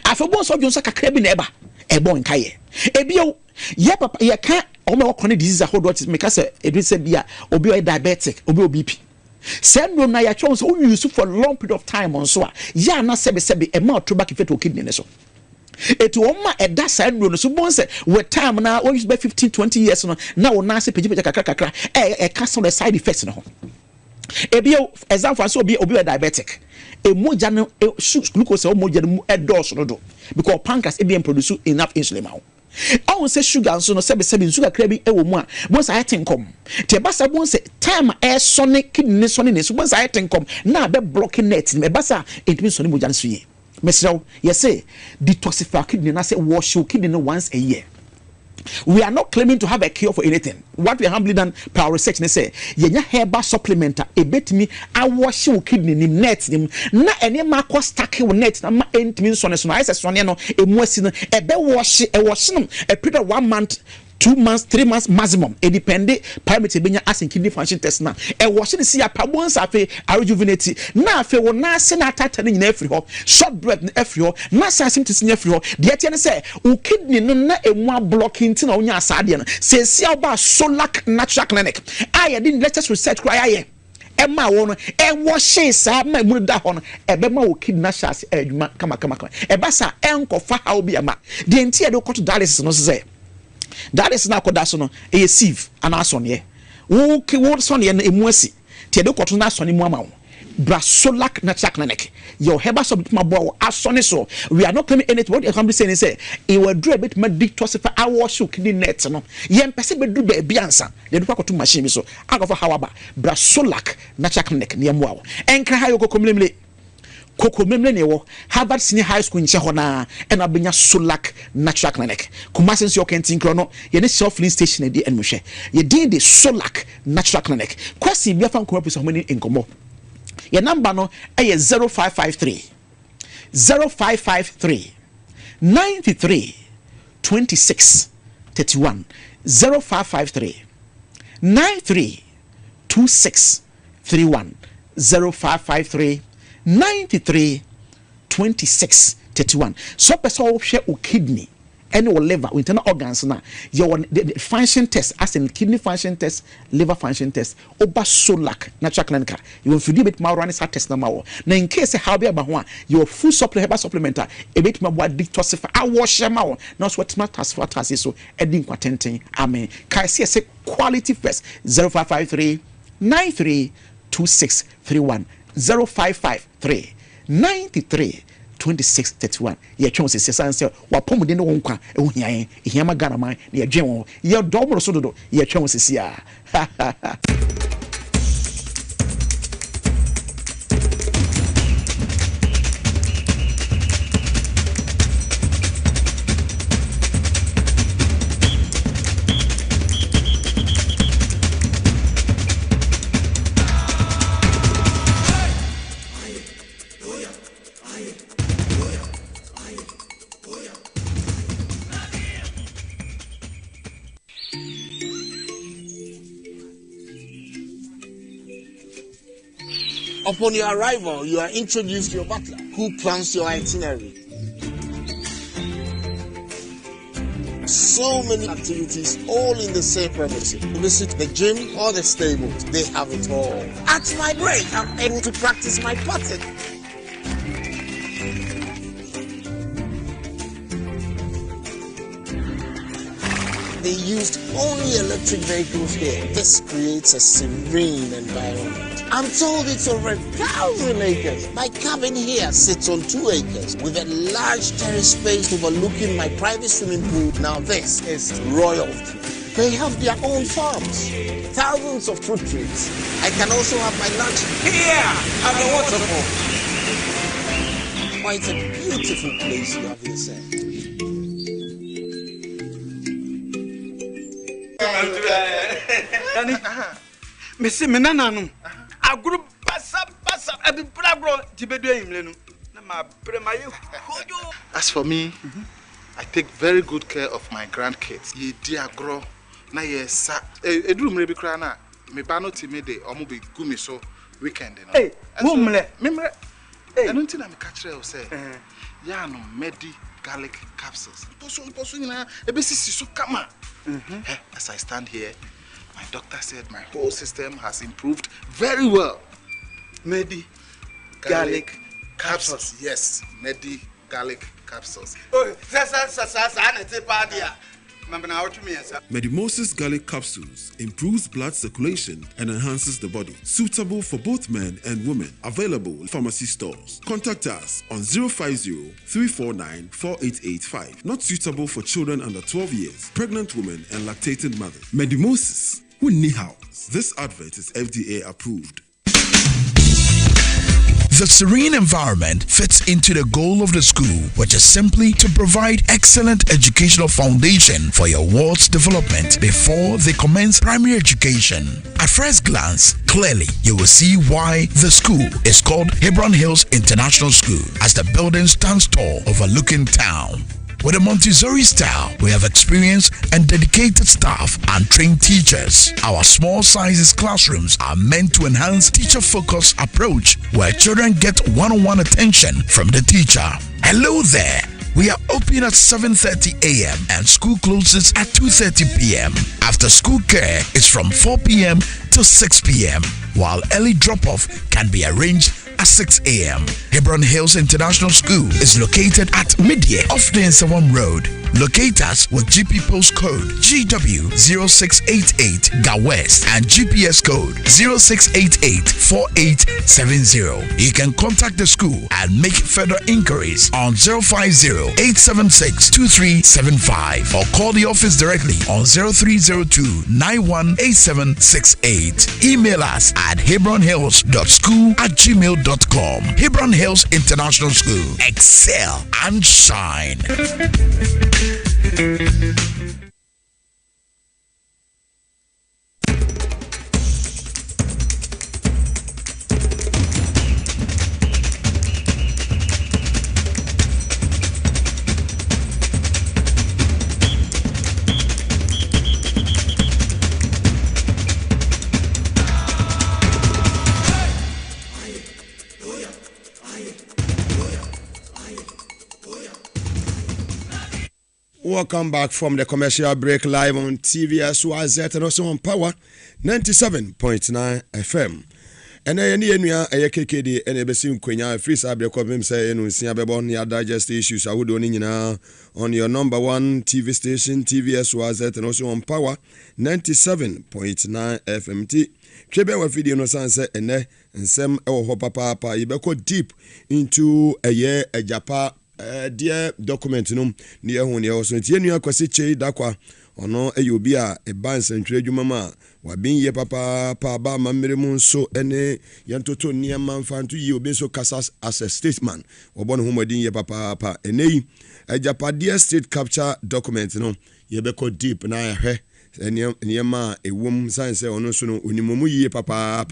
afọ bon so dwon so kakra bi na eba ebo nkaye ebio ye papa ye ka o me wakone disease hold what me ka say edu say bia obi o diabetic obi obp send no na ya chon so o use for long period of time on so ya na sebe e ma to back fit o kidney ne so etu o ma eda side no so bon say with time na o use by 15-20 years no na o na say peji kakra e ka so the side effects no ebio example so obi diabetic emoja no glucose o moja no edose no do because pancreas e dey produce enough insulin ma I say sugar so no sebe sugar kra bi e wo mu a bon say tenkom te ba sa bon say time e sonic kidney sonic ne so bon say tenkom na be blocking net me ba sa entimi sonic moja no so ye mesraw ye say detoxify kidney na say wash your kidney once a year. We are not claiming to have a cure for anything. What we have humbly done per our research, they say, yenya herbal supplement a bit me I wash your kidney nim net nim na any marco stack your net na ma entimi so no I say so no e muasi no e be wash a period of 1 month 2 months 3 months maximum it depend parameter benya as in kidney function test na e wash the see apa once afi rejuvenate na afi wo na se na tata ni nyina afri ho short breath na afri ho na sa symptoms ni afri ho de tie ne say o kidney no na emu blocking ti na onya asade no se si ba Solac natural clinic I did latest research cry aye Emma wono e wash sa ma mu da ho no e be ma o kidney na sha adwuma kama e ba sa enkofa ha obi ama de entie de ko to dialysis no say that is na koda so no e sieve ana so ne wo ke wo so ne no emuasi tie de koto na so ne mu ama wo bra Solac natural clinic your herbal supplement ma bo asone so we are not claiming anything what you can be saying say e will do a bit ma detoxify our show kidney net no yem pese be do be ansa de do kwato machine bi so akofa hawaba bra Solac natural clinic ne yem wo enkra ha yo kokomlemle kokomlemle ne wo Harvard Senior High School nche ho na ena benya Solac natural clinic kumase nso kentin kro no ye ne self-filling station e di enmuhwe ye din de Solac natural clinic kwasi bia fa nkomo pese ho ni enkomo your number no is 0553 93 26 31 0553 93 26 31 0553 93 26 31 so person wo hwe o kidney any or liver internal organs na your the function test as in kidney function test liver function test oba Solac natural clinic you will feel bit more run test na mawo na in case how be aba ho a your full supplement herbal supplement a bit more detoxify I wash ma wo na so what matters for us so edin kwatenten amen kai say quality first 0553 93 26 31 0553 93 2631 ye twon se sanse wa pomode ne wonkwa e ho hian e hian magana man ne ye dwen wo ye domro so dodo ye twon se sia Upon your arrival, you are introduced to your butler, who plans your itinerary. So many activities, all in the same premises. Visit the gym or the stables, they have it all. At my break, I'm able to practice my putting. They used only electric vehicles here. This creates a serene environment. I'm told it's over 1,000 acres. My cabin here sits on 2 acres with a large terrace space overlooking my private swimming pool. Now this is royalty. They have their own farms, thousands of fruit trees. I can also have my lunch here at the waterfall. Quite a beautiful place you have yourself. Missy Menanano, a group passa, I've been bravo to be doing. As for me, I take very good care of my grandkids. Ye dear grow, na yes, sir. A room may be crana, me bano timide, or maybe gumi so weekend. Hey, woman, remember, I don't think I'm a catcher or say, Yano Medi garlic capsules. Posting a basis so come on. As I stand here, my doctor said my whole system has improved very well. Medi garlic capsules. Yes, Medi garlic capsules. Oh, Maase garlic capsules improves blood circulation and enhances the body. Suitable for both men and women. Available in pharmacy stores. Contact us on 050-349-4885. Not suitable for children under 12 years, pregnant women and lactating mothers. Maase, who need house. This advert is FDA approved. The serene environment fits into the goal of the school, which is simply to provide excellent educational foundation for your ward's development before they commence primary education. At first glance, clearly you will see why the school is called Hebron Hills International School, as the building stands tall overlooking town. With a Montessori style, we have experienced and dedicated staff and trained teachers. Our small sizes classrooms are meant to enhance teacher-focused approach where children get one-on-one attention from the teacher. Hello there. We are open at 7:30 a.m. and school closes at 2:30 p.m. After school care is from 4 p.m. to 6 p.m. while early drop-off can be arranged at 6 a.m. Hebron Hills International School is located at Midye off the Nsawam Road. Locate us with GP postcode GW0688 GA West and GPS code 06884870. You can contact the school and make further inquiries on 050-876-2375 or call the office directly on 0302-918768. Email us at hebronhills.school@gmail.com. Hebron Hills International School. Excel and shine. Welcome back from the commercial break live on TVS YZ and also on Power 97.9 FM. And I need a KKD and a besim quenya free sabre cobim say no siabebon ya digest issues I would only now on your number one TV station TVS YZ and also on Power 97.9 FMT. Trebe wa video no sanse ene nsem ewo ho papa yebeko deep into a year a japa dear document no near when you also tinu akwase chei dakwa ono eyobi a ebanse ntwe dwuma ma wa bin ye papa pa ba mamere mu nso ene yantoto niam mfantu ye obi so kasa as a statesman obono homodin ye papa enei ejapade state capture document no ye beko deep na ahwe niam ewom sanse ono so no onimomu ye papa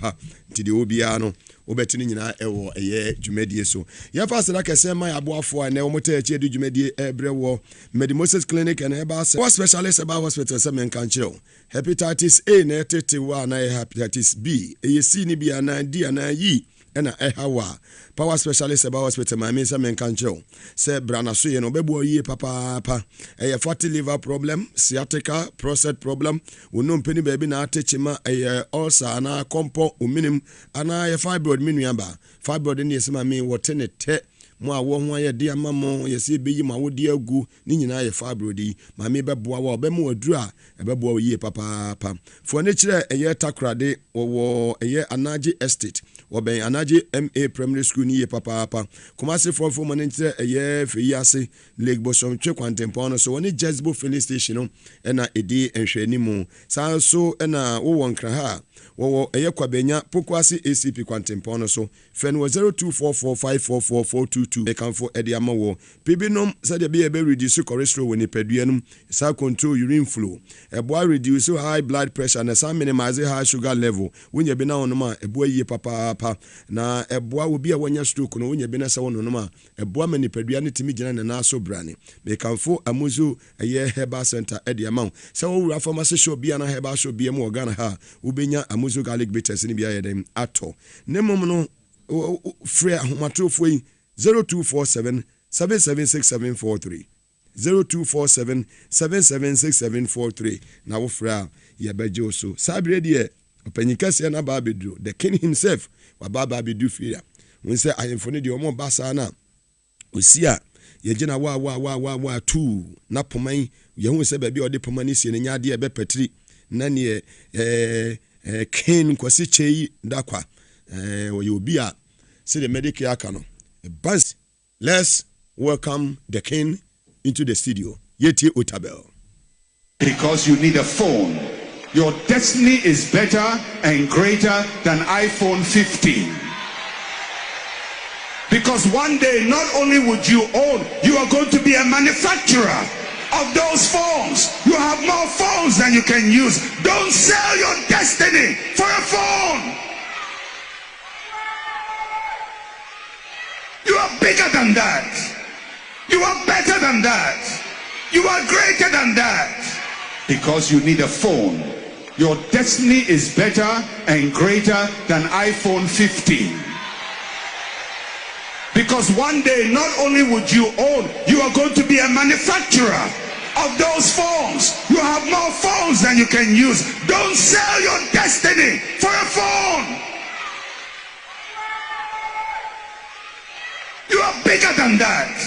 ntide obi a no obetini nyina ewo eye dwumadie so ya fast like sema ya boafo a na omote eche de dwumadie ebrewo Maase clinic and eba what specialist about hospital se men kan kire hepatitis A na tete wa na hepatitis B eye C ni bia na D na yi na ehawa power specialist about hospital Maame se men kan kire se brana so ye no bebo yi papa eye fatty liver problem sciatica prostate problem wono mpeni ba bi na atechima eye ulcer na kompo uminim ana ye fibroid minuaba fibroid ni yesema me wote ne te mo awo ho aye de amamo yesi beyi ma wo de agu ni nyina ye fibroid Maame beboa wa obemu aduru a ebeboa yi papa fo ne kire eye takrade wo eye anaje estate wɔbɛn anagye MA Primary School ni ye papaapa Kumasi for manente eye feyase Lake Bosomtwe kwantempɔn no so wɔne Jezbo filling station no ɛna edi nhwɛnimu saa so ɛna wo wɔnkra ha wo eye kwabenya Pokwasi ACP kwantempɔn no so fɛn wɔ 0244544422 ekanfo ɛde ama wo pibinom sɛde be ebe reduce cholesterol wɔ nipadua no saa control urine flow ɛboa reduce high blood pressure na saa minimize high sugar level wonya bi na wonom a ɛboa yie papaapa na ɛboa obi a wonya stroke no wonya bi na sɛ wonom a ɛboa ma nipadua no timi gyina na so brane mekanfo amuzo ɛyɛ herbal center ɛde ama wo sɛ wo wura pharmacy shop bia na herbal shop bia mu Ghana ha wobenya amuzo garlic bitters ni bia yɛ dem ato ne mom no free ahomatrofo yi 0247 776743 0247 776743 na wo fra ye beje so sabre de opanyikase na ba bedru the king himself wa ba bedu fia won say ayemfo ne de omo basa na osia ye gina wa tu na poman ye hu se ba bi ode poman sie ne nyaade e be patri na ne king kwasi chei dakwa we obi a say the medical aka no bans. Let's welcome the king into the studio. Yeti Otabel. Because you need a phone. Your destiny is better and greater than iPhone 15. Because one day, not only would you own, you are going to be a manufacturer of those phones. You have more phones than you can use. Don't sell your destiny for a phone. You are bigger than that. You are better than that. You are greater than that. Because you need a phone. Your destiny is better and greater than iPhone 15. Because one day, not only would you own, you are going to be a manufacturer of those phones. You have more phones than you can use. Don't sell your destiny for a phone. You are bigger than that.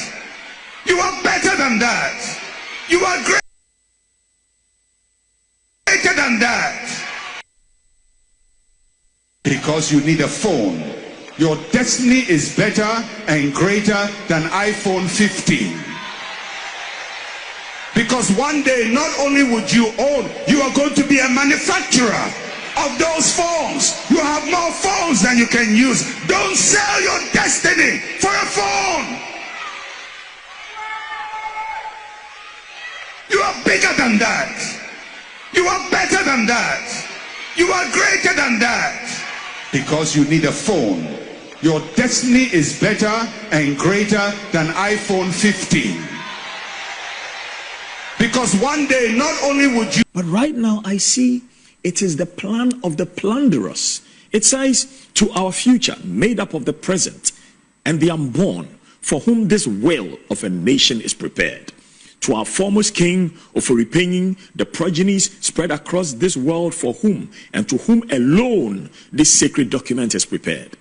You are better than that. You are greater than that. Because you need a phone. Your destiny is better and greater than iPhone 15. Because one day, not only would you own, you are going to be a manufacturer of those phones. You have more phones than you can use. Don't sell your destiny for a phone. You are bigger than that. You are better than that. You are greater than that. Because you need a phone. Your destiny is better and greater than iPhone 15. Because one day, not only would you... But right now, I see it is the plan of the plunderers. It says, to our future, made up of the present and the unborn, for whom this will of a nation is prepared. To our foremost king, Oforipenyin, the progenies spread across this world, for whom and to whom alone this sacred document is prepared.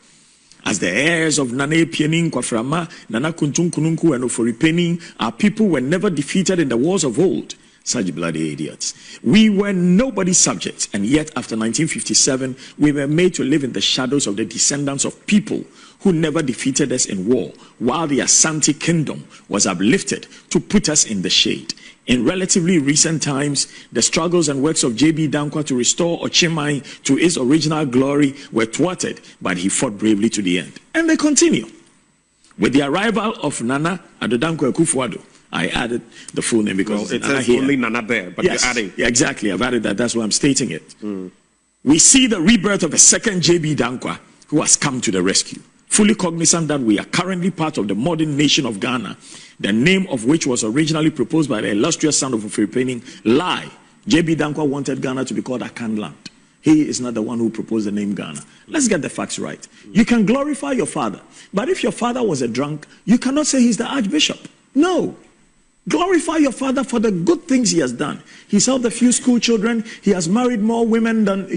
As the heirs of Nane Pienin, Kwaframa, Nana Kuntunkununku, and Oforipenyin, our people were never defeated in the wars of old. Such bloody idiots. We were nobody's subjects, and yet after 1957, we were made to live in the shadows of the descendants of people who never defeated us in war, while the Asante kingdom was uplifted to put us in the shade. In relatively recent times, the struggles and works of J.B. Dankwa to restore Ochimai to its original glory were thwarted, but he fought bravely to the end. And they continue. With the arrival of Nana Adodankwa Akufo-Addo, I added the full name because it says only Nana there, but yes, you're adding. Yeah, exactly. I've added that. That's why I'm stating it. We see the rebirth of a second J.B. Dankwa who has come to the rescue. Fully cognizant that we are currently part of the modern nation of Ghana, the name of which was originally proposed by the illustrious son of Oforipenyin, Lai. J.B. Dankwa wanted Ghana to be called Akan land. He is not the one who proposed the name Ghana. Let's get the facts right. You can glorify your father, but if your father was a drunk, you cannot say he's the archbishop. No. Glorify your father for the good things he has done. He's helped a few school children. He has married more women than,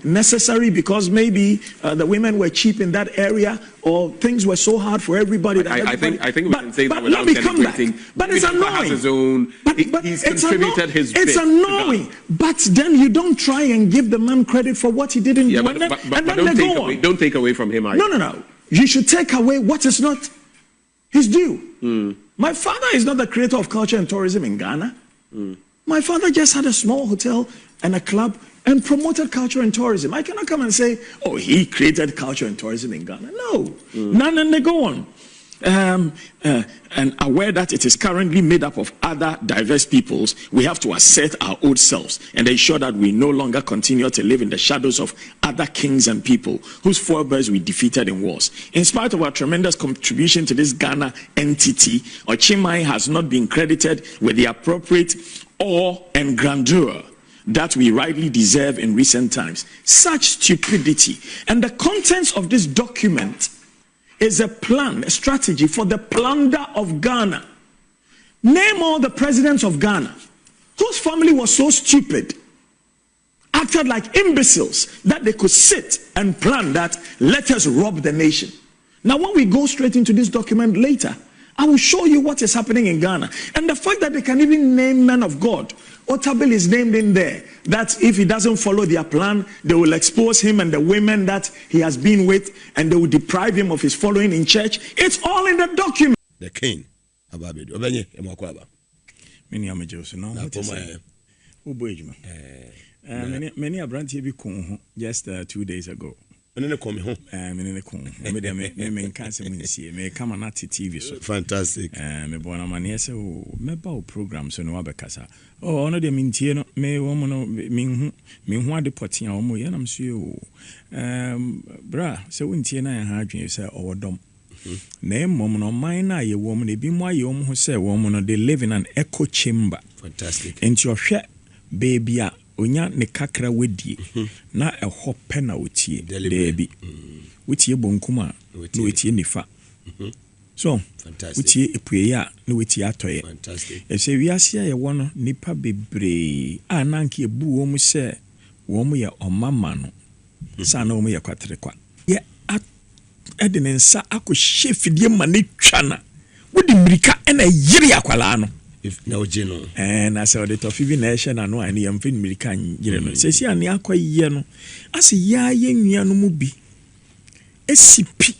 necessary because maybe the women were cheap in that area or things were so hard for everybody. I think we can say that without celebrating. But it's annoying. His own, he's contributed his bit. It's annoying. But then you don't try and give the man credit for what he didn't do. But don't take away from him either. No. You should take away what is not his due. My father is not the creator of culture and tourism in Ghana. My father just had a small hotel and a club and promoted culture and tourism. I cannot come and say, oh, he created culture and tourism in Ghana. No. None, and they go on. And aware that it is currently made up of other diverse peoples, we have to assert our old selves and ensure that we no longer continue to live in the shadows of other kings and people whose forebears we defeated in wars. In spite of our tremendous contribution to this Ghana entity, Ochimai has not been credited with the appropriate awe and grandeur that we rightly deserve in recent times. Such stupidity. And the contents of this document is a plan, a strategy for the plunder of Ghana. Name all the presidents of Ghana whose family was so stupid, acted like imbeciles, that they could sit and plan that, let us rob the nation. Now, when we go straight into this document later, I will show you what is happening in Ghana. And the fact that they can even name men of God. Otabil is named in there, that if he doesn't follow their plan, they will expose him and the women that he has been with, and they will deprive him of his following in church. It's all in the document. The king. Many a brand here just 2 days ago. Come home. Come on at TV. So fantastic. Me bona mani say me ba program so no abekasa. Oh, no de mintie no me wo mo no me hu ade potia wo mo ye nam so bra se wontie na ha adwen se owodom. Na emom no man na ye wo mo na bi mo aye wo mo se wo mo no they live in an echo chamber. Fantastic. Enti ohwe baby a onya ne kakra wedie na eho pe na otie debi wotie bonkuma na wotie nifa so wotie epue ya na wotie atoye ese wiase ye wono nipa bebre ananke ebu wo mu se wo mu ye omama no sa na wo mu ye kwatrekwa ye edinensa akohye fidie ma ne twana wodi mirika na yiri akwala no na ojino na se ode tofi bi na ehye na no ani yamfin mirika yire no se si ani akoye no ase ya ye nwia no mu bi esipi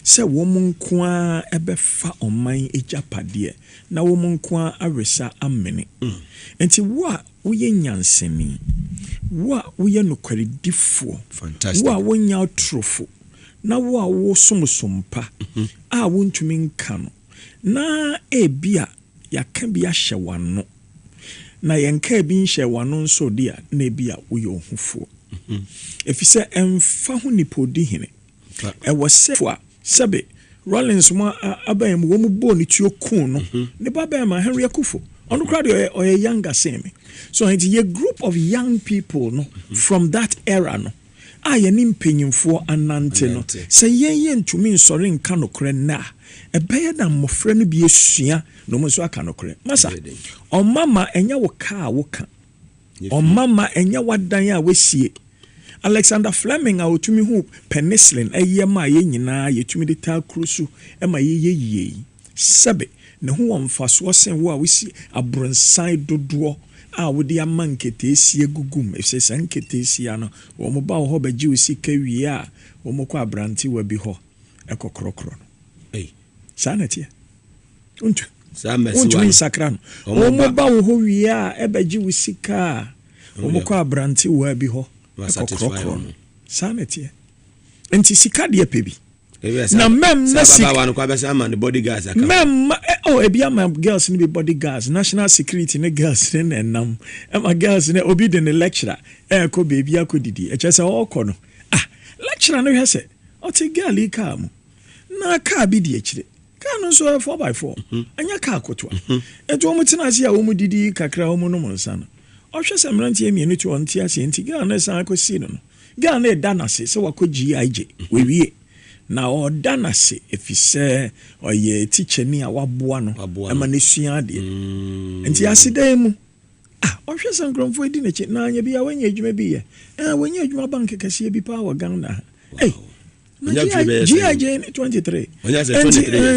se wo mu nko a ebefa oman ejapade na wo mu nko a awesa amene enti wo a wo ye nyansemi wo a wo ye nokwaredifo fantastic wo a wo nya trofo na wo a wo somsompa a wo ntumi nka no na ebia yaka bi ahye wano na yenka bi nhye wano nso dia na bia wo ye ohufuo efise emfa ho nipodi hene ewo sefo sebe Rollins mo abam wo mu bo ni tuo kun no ne baba ma Henry Akufo ono crowd or a younger same so it's a group of young people no from that era no aye ni mpenyimfo anante no se yen ntumi nsore nka no kre na ebeye da mmofra no bi esua no mo so aka no kre masa on mama enya wo ka wo ka on mama enya wadan a wesie Alexander Fleming a otumi hu penicillin eyema ye nyina yetumi de ta krusu ema ye sebe ne ho wonfaso sen wo a wisi abronsan dodo a wodi amankete esie gugum efse nkete esie no wo mo ba ho baji osika wie a wo mo kwa abranti wa bi ho ekokrokro no sanatie untu samesi sakrano wo mo ba ho wie a ebaji osika wo mo kwa abranti wa bi ho ekokrokro sanatie enti sika de pebi na mem na baba no kwa besa man bodyguards aka mem ebia my girls ni be bodyguards national security ne girls ne nam my girls ne obi de ne lecturer ko baby akodidi e chese okọ no lecturer no hwese o ti girl ika mu na ka bi di akire ka no so 4x4 anya ka akotwa eto o mutina ase a o mu didi kakra o mu no monsa no o hwese mrantie mienu ti on ti ase nti girl na san akosi no girl na da na se wakoji IJ we wie na ɔda na se efisɛ ɔyɛ teacher ni a waboa no ɛma ne sua ade nti aseda mu ɔhwɛ sɛ nkrɔmfo di n'akyi na anya bi a wɔnyɛ adwuma bi yɛ wɔnyɛ adwuma bank kɛseɛ bi paa wɔ Ghana GIJ 23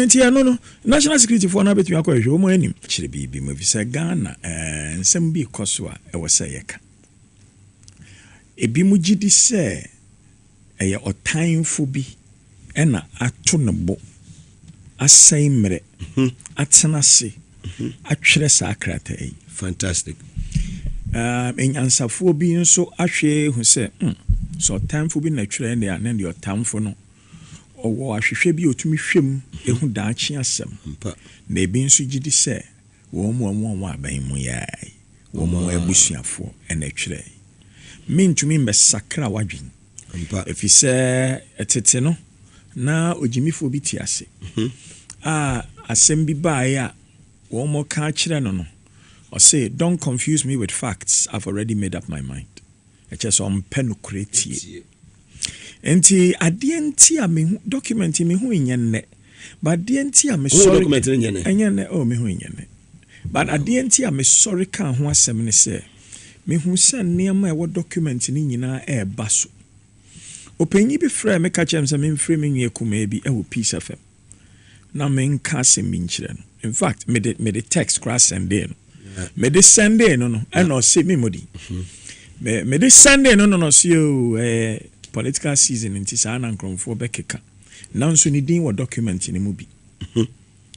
nti ɛno no national security foɔ no abɛtumi akɔ hwɛ wɔn anim kyerɛ biribi mu efisɛ Ghana nsɛm bi kɔ so a ɛwɔ sɛ yɛka ebi mu gidi sɛ ɛyɛ ɔtanfo bi ɛna ato ne bo asɛn mmerɛ atena se atwerɛ saa krataa yi fantastic enyansafoɔ bi nso ahwɛ hu sɛ so ɔtanfo bi na twerɛ ne a ne deɛ ɔtanfo no ɔwɔ ahwehwɛ bi otumi hwɛm ehu daakye asɛm na ebi nso gidi sɛ wɔn mu aban mu yai wɔn mu abusuafoɔ ɛna twerɛ mentumi mbɛsakra wadwen efisɛ ɛtete no na ogyimifoɔ bi te ase asɛm bi baeɛ a wɔn mo ka kyerɛ no or say, don't confuse me with facts. I've already made up my mind. It's just on penocratie. Enti adienti a me document me hu nyenne. But adienti a me sorry document nyenne. Oh me hu nyenne. But adienti a me sorry kan ho asem ne say. Me hu se nneema e wo document ni nyina e ba so. Openyi bi frɛ me ka kyem se me mfrɛ me nwie kuma bi e wo Peace FM. Na me nka se me nkyerɛ no. In fact, me the text cross send in. Me de Sunday no and no say me modi. Me de Sunday no see you political season in Tisa and Cronfo Bekeka. Now so ni din wa document in mu bi.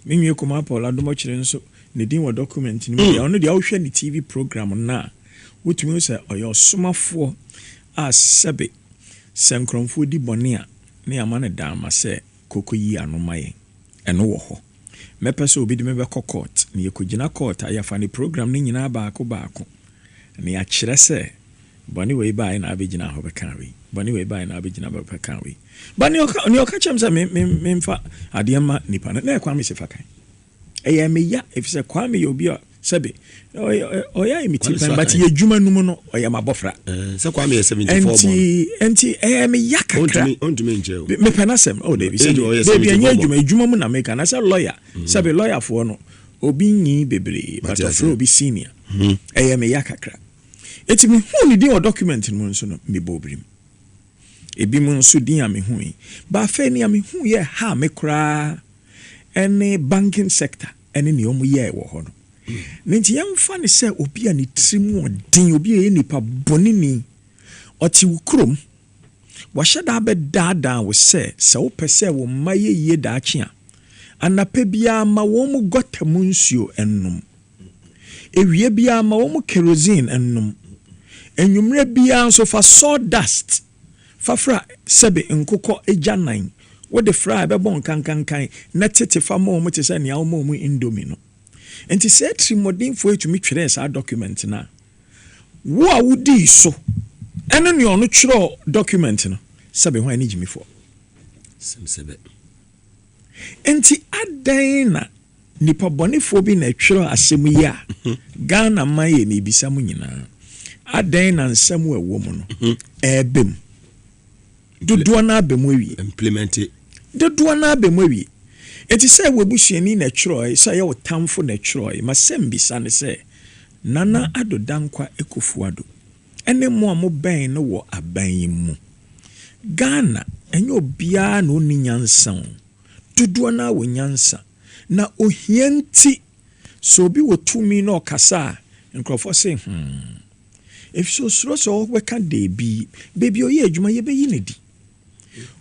Me nwie kuma Paul Adomo kyerɛ so ni din wa document in mu bi. Ono de ahwɛ ni TV program na wotumi sɛ ɔyɛ ɔsomafo a sɛbe sɛ Cronfo di bɔne a ne ama ne dama sɛ kokoyi anomaye ɛno wɔ hɔ. Mepe so obi de mebe court ni yekogina court ayafa ni program ni nyina baako ni a kyerɛ sɛ bɔne wei bae na abegyina ho bɛka we bɔne wei bae na abegyina bɛka we bɔne ni ɔka kyerɛm sɛ me mfa adeɛ ma nipa na ɛkwa me sefa kan ɛyɛ me ya efisɛ kwa me yɛ obi a sɛbe ɔyɛ emiti pen but yɛ dwuma numu no ɔyɛ mabɔfra sɛ kwa me yɛ 74 enti ɛyɛ me ya kakra ontumi nkyɛ me penasem David ɛnyɛ adwuma mu na meka na sɛ lawyer sɛbe lawyer foɔ no obi nyi bebree but ɔfrɛ obi senior ɛyɛ me ya kakra eti me hu ni din wɔ document mu nso no me bobrim ebi mu nso din a me hu yi ba afɛ ni a me hu yɛ ha me koraa ɛne banking sector ɛne ne ɔmo yɛ wɔ hɔ no nti yɛmfa ne sɛ obi a ne tirimu ɔden obi a yɛ nipa bɔneni ɔte wo kurom wahyɛ da bɛdaadaa wo sɛ wopɛ sɛ wo mma yɛ yie daakye a anapa biara ma wɔn mu gɔta mu nsuo ɛnnom ewie biara ma wɔn mu kerosene ɛnnom enwummerɛ biara nso fa sawdust fafra sɛbe nkokɔ egya nan wode fra bɛbɔ nkankankan na tete fa ma wɔn te sɛ nea wɔn mu indomie no enti sɛ trimodinfo etumi twerɛ saa document na wo a wodi so ɛno ne ɔno twerɛ document no sɛbe ho ani gyimifo sɛbe enti adan na nipa bɔnefo bi na twerɛ asɛm yi a Ghana man yɛ ne bisa mu nyinaa adan na nsɛm wɔ ɛwɔ mu no ɛbɛm dodoɔ na abɛm awie implement dodoɔ na abɛm awie enti sɛ webusuani na twerɛ sɛ yɛ wotamfo na twerɛ ma sɛm bisa ne sɛ nana adodankwa ekofuado ene mo a mo bɛn no wɔ aban yi mu Ghana enyo bia na oni nyansa dodoɔ na wɔ nyansa na ohianti so bi wɔ tumi na ɔkasa nkrɔfo se efso suro so weka debi baby oyɛ adwuma yɛ bɛyi ne di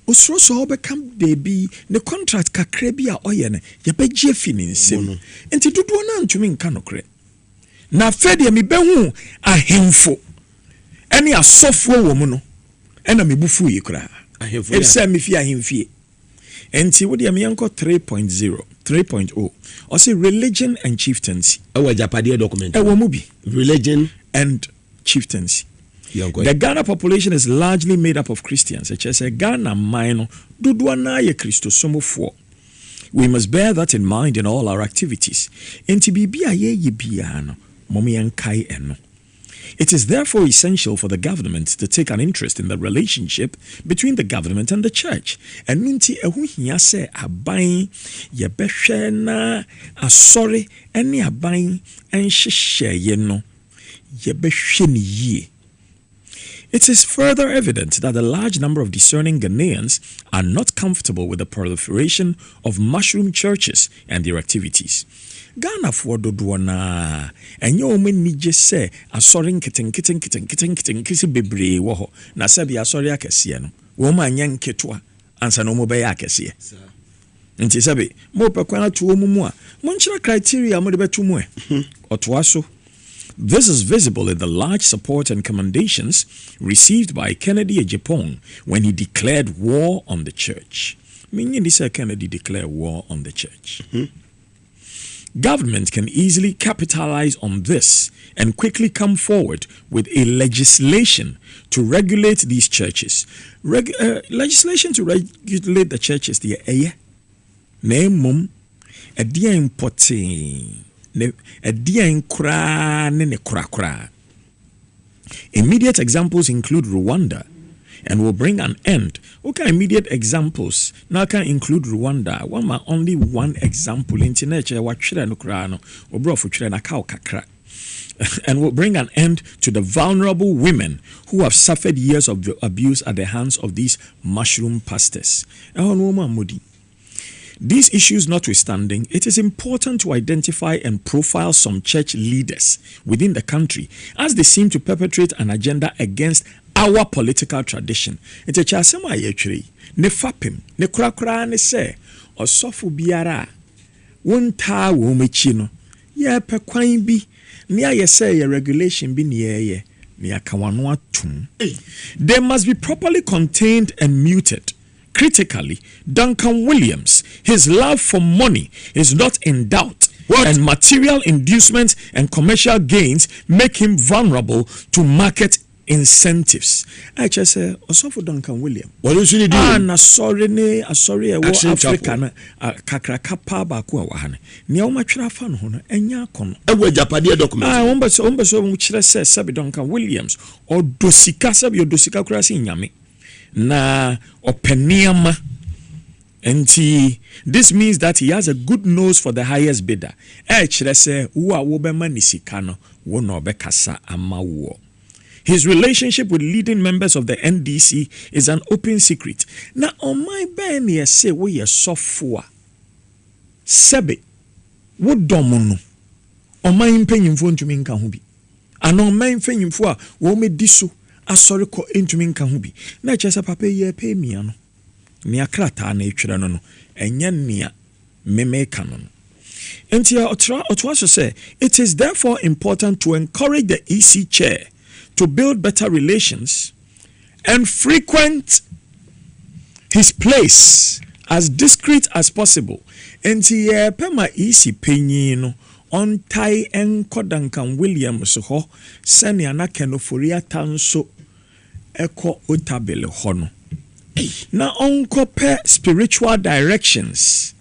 osuro so wobɛka debi ne contract kakra bi a ɔyɛ ne yɛ bɛgye fi ne nsɛm enti dodoɔ na ntumi nka nokre na fɛde me bɛhu ahemfo ɛne asɔfoɔ wɔ mu no ɛna mebufu yi kra ɛsɛ me fi ahemfie enti wo de me yanko 3.0 or say religion and chieftaincy ɛwɔ japade document ɛwɔ mu bi religion and chieftaincy. The Ghana population is largely made up of Christians. It's just a Ghana minor dodoana ye Christosomofo. We must bear that in mind in all our activities. Enti bibia ye bia no momi yankai eno. It is therefore essential for the government to take an interest in the relationship between the government and the church. And nunti ehu hia se aban ye behwe na asori ene aban enhyehyeye no ye behwe ni yie. It is further evident that a large number of discerning Ghanaians are not comfortable with the proliferation of mushroom churches and their activities. Ghana for dodoɔ na enye ome nije se asɔre nkete bebree wɔ hɔ na sɛ bi asɔre akɛseɛ no wɔn ma anya nketewa ansa na wɔn bɛyɛ akɛseɛ nti sɛ bi mo pɛ kwan ato wɔn mu a mo nkyerɛ criteria mo de bɛto mu ɔtoa so. This is visible in the large support and commendations received by Kennedy Ejipong when he declared war on the church. Meaning this Kennedy declared war on the church. Government can easily capitalize on this and quickly come forward with a legislation to regulate these churches. Legislation to regulate the churches, the name a dear importing. Immediate examples include Rwanda and will bring an end. Okay, immediate examples now can include Rwanda. Only one example in and will bring an end to the vulnerable women who have suffered years of abuse at the hands of these mushroom pastors. These issues notwithstanding, it is important to identify and profile some church leaders within the country as they seem to perpetrate an agenda against our political tradition. It's a chasema yechri, ne fapim, ne krakra ne se, osofu biara, wonta womechino, ye pe kwan bi, niya ye se ye regulation bi niye niya kawanwa tum. They must be properly contained and muted. Critically, Duncan Williams, his love for money is not in doubt. And material inducements and commercial gains make him vulnerable to market incentives. I just say, Osofo Duncan Williams. What is he doing? Sorry, Africa na kakrakapa ba ku awahane. Nia o matwira fa no ho enya kono. Ewe Japade document. Ombe so mukire se Sabi Duncan Williams o dosika sabi o dosika kura se nyame. Na openiama. And this means that he has a good nose for the highest bidder. His relationship with leading members of the NDC is an open secret. Now, on my ben, say we are software. Sebe, what domono? On my impenium phone to me in Kahubi. And on my impenium for wome diso, a sorry ko into me in Kahubi. Na chesa papa ye pay me ano. Nia krata na etwere no no enya nia meme kanon. Entia otwaso say it is therefore important to encourage the EC chair to build better relations and frequent his place as discreet as possible. Entia pema EC penyi no on tai enko Duncan Williams ho sene na kenoforia tanso eko otabele ho no. Na onkope spiritual directions.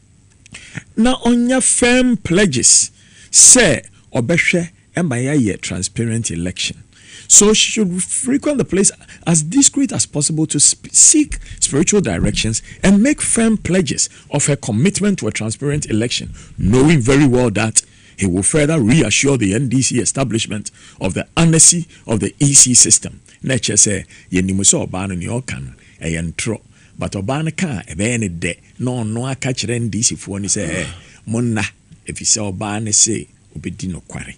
Na onya firm pledges. Say obehwe emaya ye transparent election. So she should frequent the place as discreet as possible to seek spiritual directions and make firm pledges of her commitment to a transparent election, knowing very well that he will further reassure the NDC establishment of the honesty of the EC system. Nature say yenimuso obano ni okan. Eyentro but obana ka ebene de no aka kire ndisi fo ni say monna if you say obana say obedi no kware.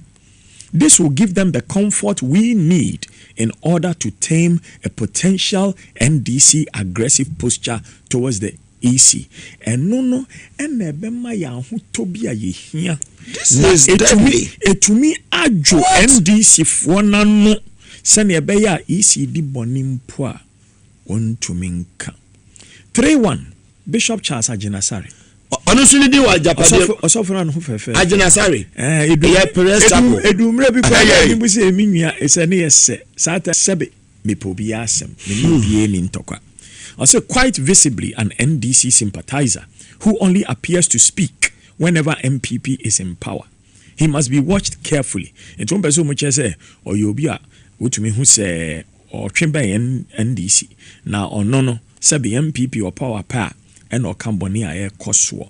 This will give them the comfort we need in order to tame a potential NDC aggressive posture towards the EC. And no and ebema ya hu tobi ayehia. This is deadly. Etumi ajo NDC fo na no sene ebeya EC di bonimpo a Ontuminka. 3-1 Bishop Charles Ajinasari. Honestly, they were Japanese. Osofran who fefe. Ajinasari. Edumre bi kwa ni busi eminya esene yese. Sata sebe me pobi asem. Me bie ni ntokwa. Also quite visibly an NDC sympathizer who only appears to speak whenever MPP is in power. He must be watched carefully. Entombe so much say oyobia wotumi hu sɛ ɔtwe bɛn NDC na ɔno no sɛbi MPP or power pa ɛna ɔka bɔne a ɛkɔ soɔ.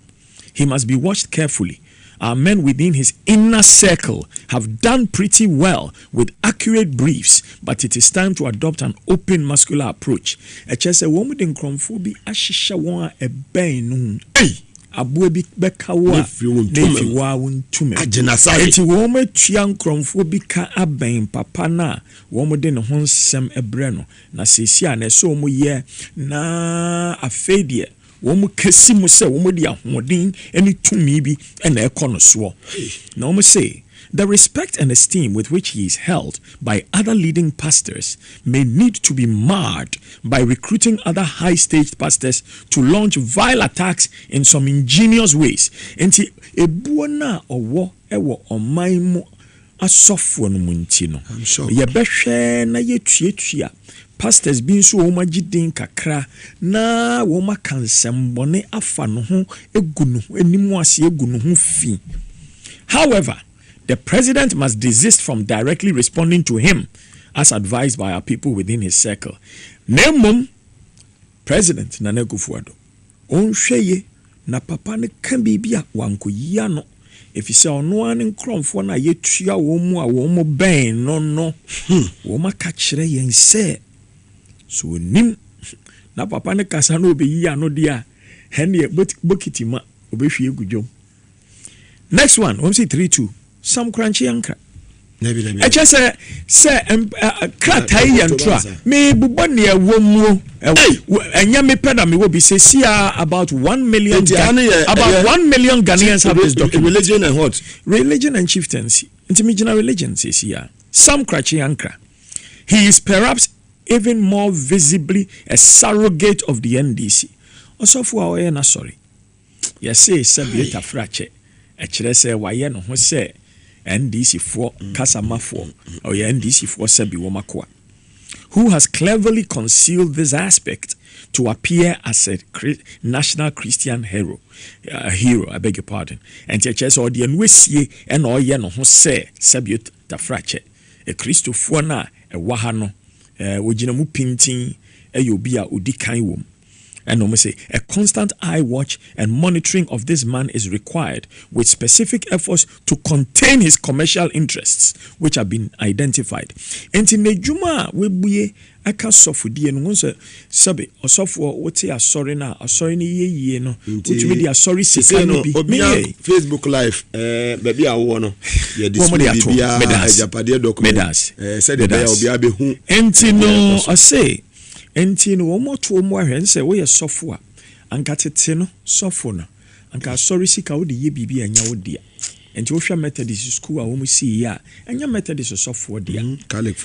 He must be watched carefully. Our men within his inner circle have done pretty well with accurate briefs, but it is time to adopt an open muscular approach. Ɛkyɛ sɛ wɔn mu de nkrɔmfo bi ahyehyɛ wɔn a ɛbɛn no. Aboa bi bɛka wo a nefi wa wontume enti wɔn matua nkrɔmfo bi ka abɛn papa na wɔn de ne ho nsɛm ɛbrɛ no na sesi a na ɛsɛ wɔn yɛ na afei deɛ wɔn kɛsi mu sɛ wɔn de ahoɔden ne tumi bi ɛna ɛkɔ no soɔ na wɔn say the respect and esteem with which he is held by other leading pastors may need to be marred by recruiting other high-staged pastors to launch vile attacks in some ingenious ways. Enti ebuo na owo ewo ɔman mu asɔfo no mu nti no. Yɛbɛhwɛ na yɛtuatua pastors bi nso wɔn agiden kakra na wɔn aka nsɛmbɔne afa no ho egu no animu ase egu no ho fi. However, the president must desist from directly responding to him as advised by our people within his circle. Nemum, President Nana Akufo-Addo, onhweye na papa ne kan bibia wankoyia no. Efise ono an nkromfo na yetua wo mu a wo mo ben no wo maka kire yen se so nim na papa ne kasa na obeyia no dia hene bokiti ma obehwie gudwom. Next one, 3-2. Some crunchy anchor. I just say, Kratai Yantra, me Bubania womu, and Yami Pedami will be say, about 1 million, about 1 million Ghanaians have this document. Religion and what? Religion and chieftaincy, intermediate religion, says here. Some crunchy anchor. He is perhaps even more visibly a surrogate of the NDC. Also, for our sorry. Yes, say, Sabieta Frache. Actually, say, why no ho say. NDC for Kasama for or NDC for Sebi Womakwa, who has cleverly concealed this aspect to appear as a national Christian hero. I beg your pardon. And churches or the NWC and all yen who say Sebiut Tafrache, a Christophona, a Wahano, Wujinamu Pinting, a Yobia Udikaiwum. And say a constant eye watch and monitoring of this man is required with specific efforts to contain his commercial interests which have been identified. Enti nejuma webuye aka sofudi enu nse sabe osofo wote asori na asori ni yeye no utumi di asori sika no bi Facebook live baby awo no ye display bia ejapade document said the obi abehu enti no say enti no omoto mo ahwen se wo ye sofo a anka tete no sofo no anka sorry sika wo de ye bibi anya wo dia enti wo hwa Methodist school a wo mu si ya anya Methodist sofo dia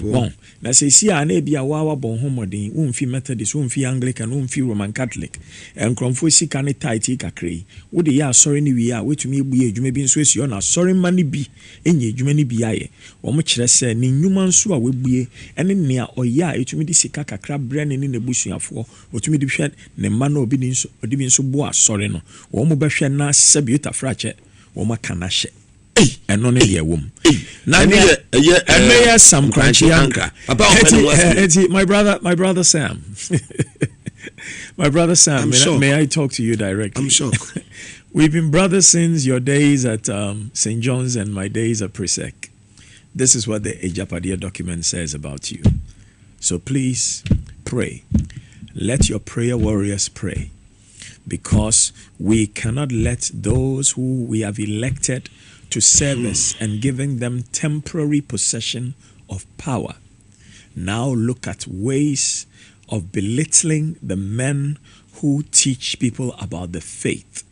bon na se si a na bia wa bon homodin wo mfi Methodist wo mfi Anglican wo mfi Roman Catholic enkromfo sika ne tight kakrai wo de ya sorry ni wi a wetumi ebu ye adwuma bi nso esi na sorry mani bi enye adwuma ni bi aye wo mo kire se ni nnwuma nso a webue ene ne a oya etumi di sika kakra bre ne ne busuafo otumi di hwe ne ma na obi ni nso odi bi nso bo asori no wo mo behwe na Sabiuta Frache wo makana hye eno ne de wom na ne some crunchy anchor my brother Sam my brother Sam may I talk to you directly? I'm shocked. We've been brothers since your days at St. John's and my days at Presec. This is what the Ejapadia document says about you. So please pray. Let your prayer warriors pray, because we cannot let those who we have elected to service and giving them temporary possession of power now look at ways of belittling the men who teach people about the faith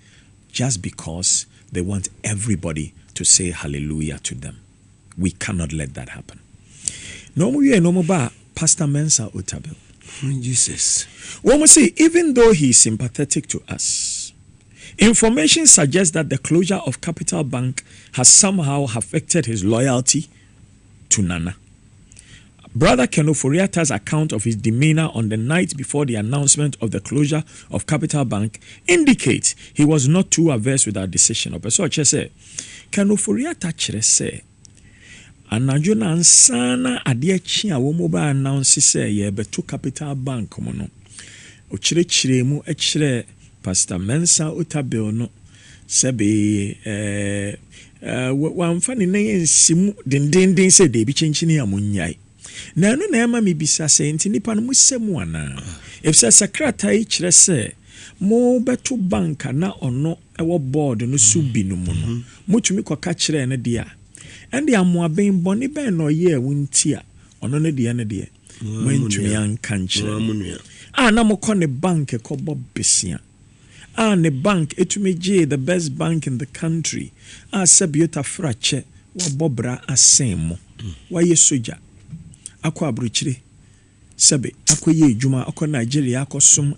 just because they want everybody to say hallelujah to them. We cannot let that happen. No more Pastor Mensa Otabil. Jesus. One must say, even though he is sympathetic to us, information suggests that the closure of Capital Bank has somehow affected his loyalty to Nana. Brother Kenoforiata's account of his demeanor on the night before the announcement of the closure of Capital Bank indicates he was not too averse with our decision. Kenoforiata chere say, anadwo na ansana ade akyi a wo mo ba announce say ye beto Capital Bank mo no o kyerɛkyerɛ mu ɛkyerɛ Pastor Mensa Otabil no sɛbe wamfa ne nan nsimu dendenden sɛ de bi kyenkyene a monyai na no na ɛma me bisa sɛ nti nipa no musɛmu ana efisɛ secretary kyerɛ sɛ mo beto bank na ɔno ɛwɔ board no so bi no mu no mutumi kɔka kyerɛ ne dia ɛnde amoaben bɔne bɛn na ɔyɛ wunti a ɔno ne dia ne deɛ mantumi anka nkyerɛ na mokɔ ne bank kɔbɔ besia ne bank etumi gye the best bank in the country Sabiota Frache wabobra asen mo waye soja akɔ abrochire sɛbe akɔyɛ adwuma akɔ Nigeria akɔsom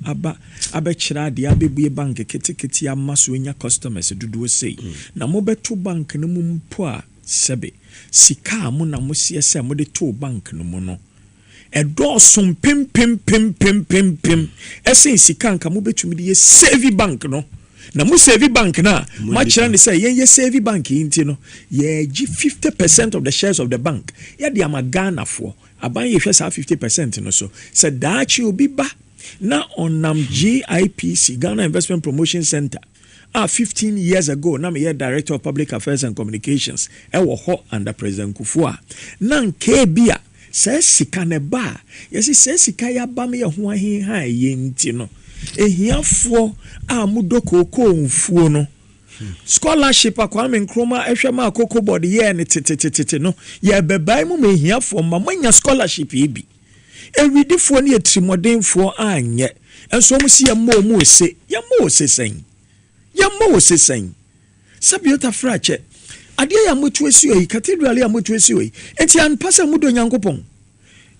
abɛkyerɛ ade abɛbue bank ketekete ama so nya customers dodoɔ sei na mobɛto bank no mu mpo a sɛbe sika mo na mo sie sɛ mo de to bank no mu no ɛdɔɔso pem ɛsɛn sika nka mobɛtumi de yɛ save bank no na mo save bank na ma kyerɛ ne sɛ yɛn save bank yinti no yɛ gi 50% of the shares of the bank yɛ de ama Ghana for aban yɛ hwɛ saa 50% no so sɛ daachi obi ba na onam GIPC Ghana Investment Promotion Center 15 years ago na me yɛ Director of Public Affairs and Communications ɛwɔ hɔ under President Kufuor na nke bia sɛ sika ne ba yɛsi sɛ sika ya ba me yɛ ho ahenha yɛnti no ehiafoɔ a mudokoko mfuo no scholarship Kwame Nkrumah ehwɛ ma akoko board yɛ ne tete no yɛ bebai mu me ehiafoɔ ma manya scholarship yi bi ewidifoɔ ne etrimodenfoɔ anyɛ enso mu si yɛ mo mu ese yɛ mo sesen Sabiota Frache adeɛ ya motu esi oyi cathedral ya motu esi oyi enti anpasa mudo nyankopɔn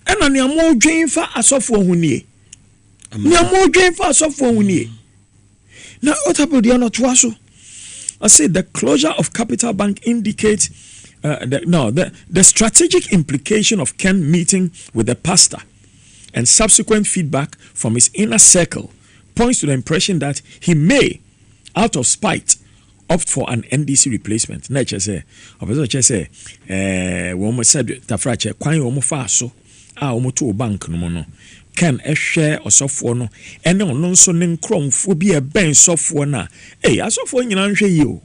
ɛna ne amo dwen fa asɔfo ho nie na Otabil no toaso I say the closure of Capital Bank indicates the strategic implication of Ken meeting with the pastor and subsequent feedback from his inner circle points to the impression that he may, out of spite, opt for an NDC replacement. Na say, woman said Tafrache, kwan womo fa so, womo to bank no no. Ken share osofo no, ene ono nso ne nkromfo bi e ben sofo na. Asofo nyina nhwe yi o.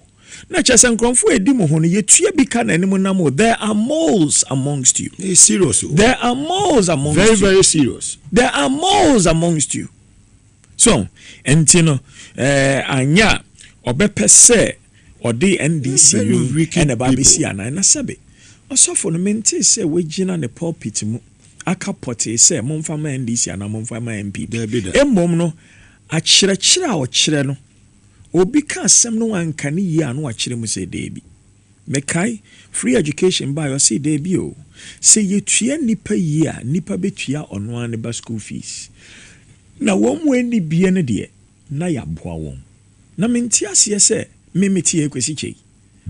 Na chese nkromfo edi mo ho no yetua bi ka na ene mo na mo. There are moles amongst you. It's serious. There are moles amongst you. Very serious. There are moles amongst you. So, entino anya obepe se odi NDC ene ba besi ana na sebe. Osofo no mente se wegina ne pulpit mu. Aka pote se momfa ma NDC ana momfa ma MP. Emmom no akyerɛkyerɛ a ɔkyerɛ no obi ka asɛm no anka ne yi a no akyerɛ mu sɛ deebi. Mekai free education by say deebi o. Sɛ yetua nipa yi a nipa betua ɔno an ba school fees. Na wɔn mu ani bie ne de na yaboa wɔn. Na menti aseɛ sɛ memeti ekwesi kyei.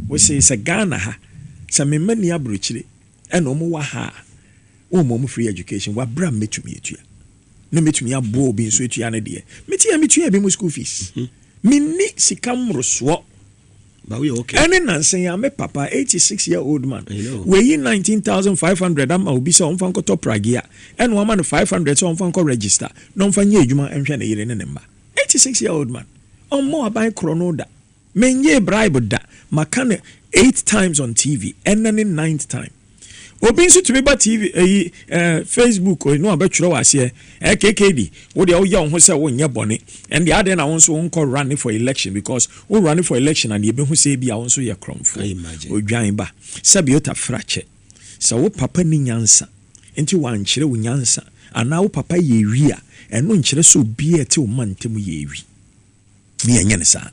Wo sɛ Ghana ha sɛ memani abrokyire ɛna ɔmo wa ha mom free education wa bra metumi etua no metumi abo obi nso etua ne de metua bi mu school fees minni sikam roso ba we okay ene nansen ya me papa 86-year-old man we yi 19,500 am obi se on fan ko top pragia ene o ma no 500 so on fan ko register no on fan ye adwuma enhwe na yire ne ne mba 86-year-old man on mo aban krono da menye bribe da makane 8 times on TV and then 9th time obi nso tumi ba TV Facebook o no abetwere wase KKD wo de wo ya ho se wo nya bone and the other na won so won run for election because wo run for election and ye be hu se bia won so ye kromfo odwan ba Sabiota Frache se wo papa ni nyansa enti wan kyere wo nyansa ana wo papa ye wi a eno nkyere so bi ete wo mantem ye wi mi enye ne sa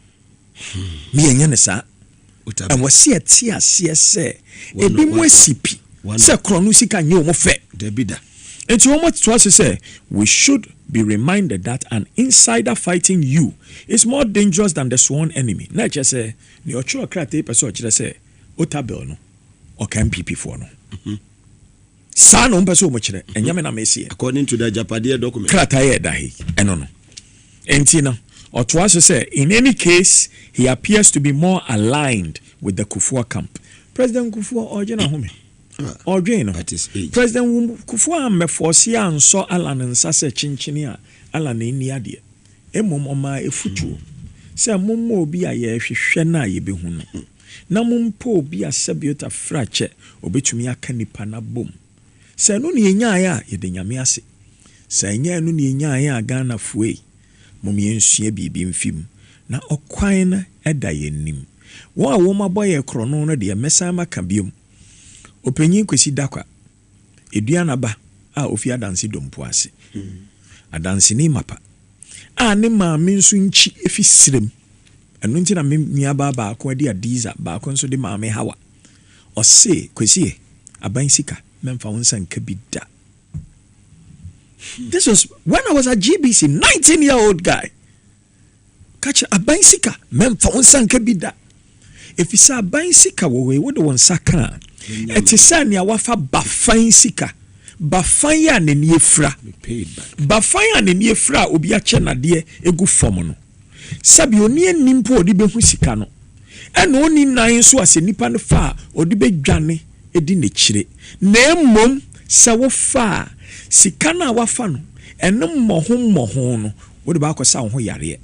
and wasi ati ase se ebi mo asipi se kronu sika nye omo fe debida enti omo to us say we should be reminded that an insider fighting you is more dangerous than the sworn enemy na che say ne ocho krate person kire say Otabil no o kan PP for no sa no mpeso omo kire enyame na mesi according to the Japade document krata ye da he eno no enti no or to us say in any case he appears to be more aligned with the Kufuor camp. President Kufuor ojena home Ordwin no. President Kufuor me force anso ala ne nsa se chinchini a ala ne ni ade. Emom oma efutuo. Se mommo obi a ye hwehwe na ye behu no. Na mompo obi a sebiota frache obetumi aka nipa na bom. Se no ne enyaa ya ye de nyame ase. Se enyaa no ne enyaa ya Ghana fuei. Mom ye nsua bibi mfim. Na okwan na eda ye nim. Wo a wo maboye krono no de mesa maka biom. Openyin kwesi dakwa. Eduana ba a ofi adansi dompo ase. Adansi ni mapa. A ne maame nso nchi efi sirem. Eno nti na me nua ba ko de adiza ba ko nso de maame hawa. Ose kwesi aban sika memfa wonsa nka bi da. This was when I was at GBC, 19-year-old guy. Catch aban sika memfa wonsa nka bi da. If isa aban sika wo de wonsa kan. Etisa ne awafa bafan sika. Bafan ya ne niefra. Bafan ya ne niefra obi a che nade egu fom no. Sabi oni enimpo odi behu sika no. Eno oni nan so ase nipa no fa odi bedwane edi ne kire. Na emom se wo fa sika na wafa no eno mmoho no wodi ba akosa wo ho yare.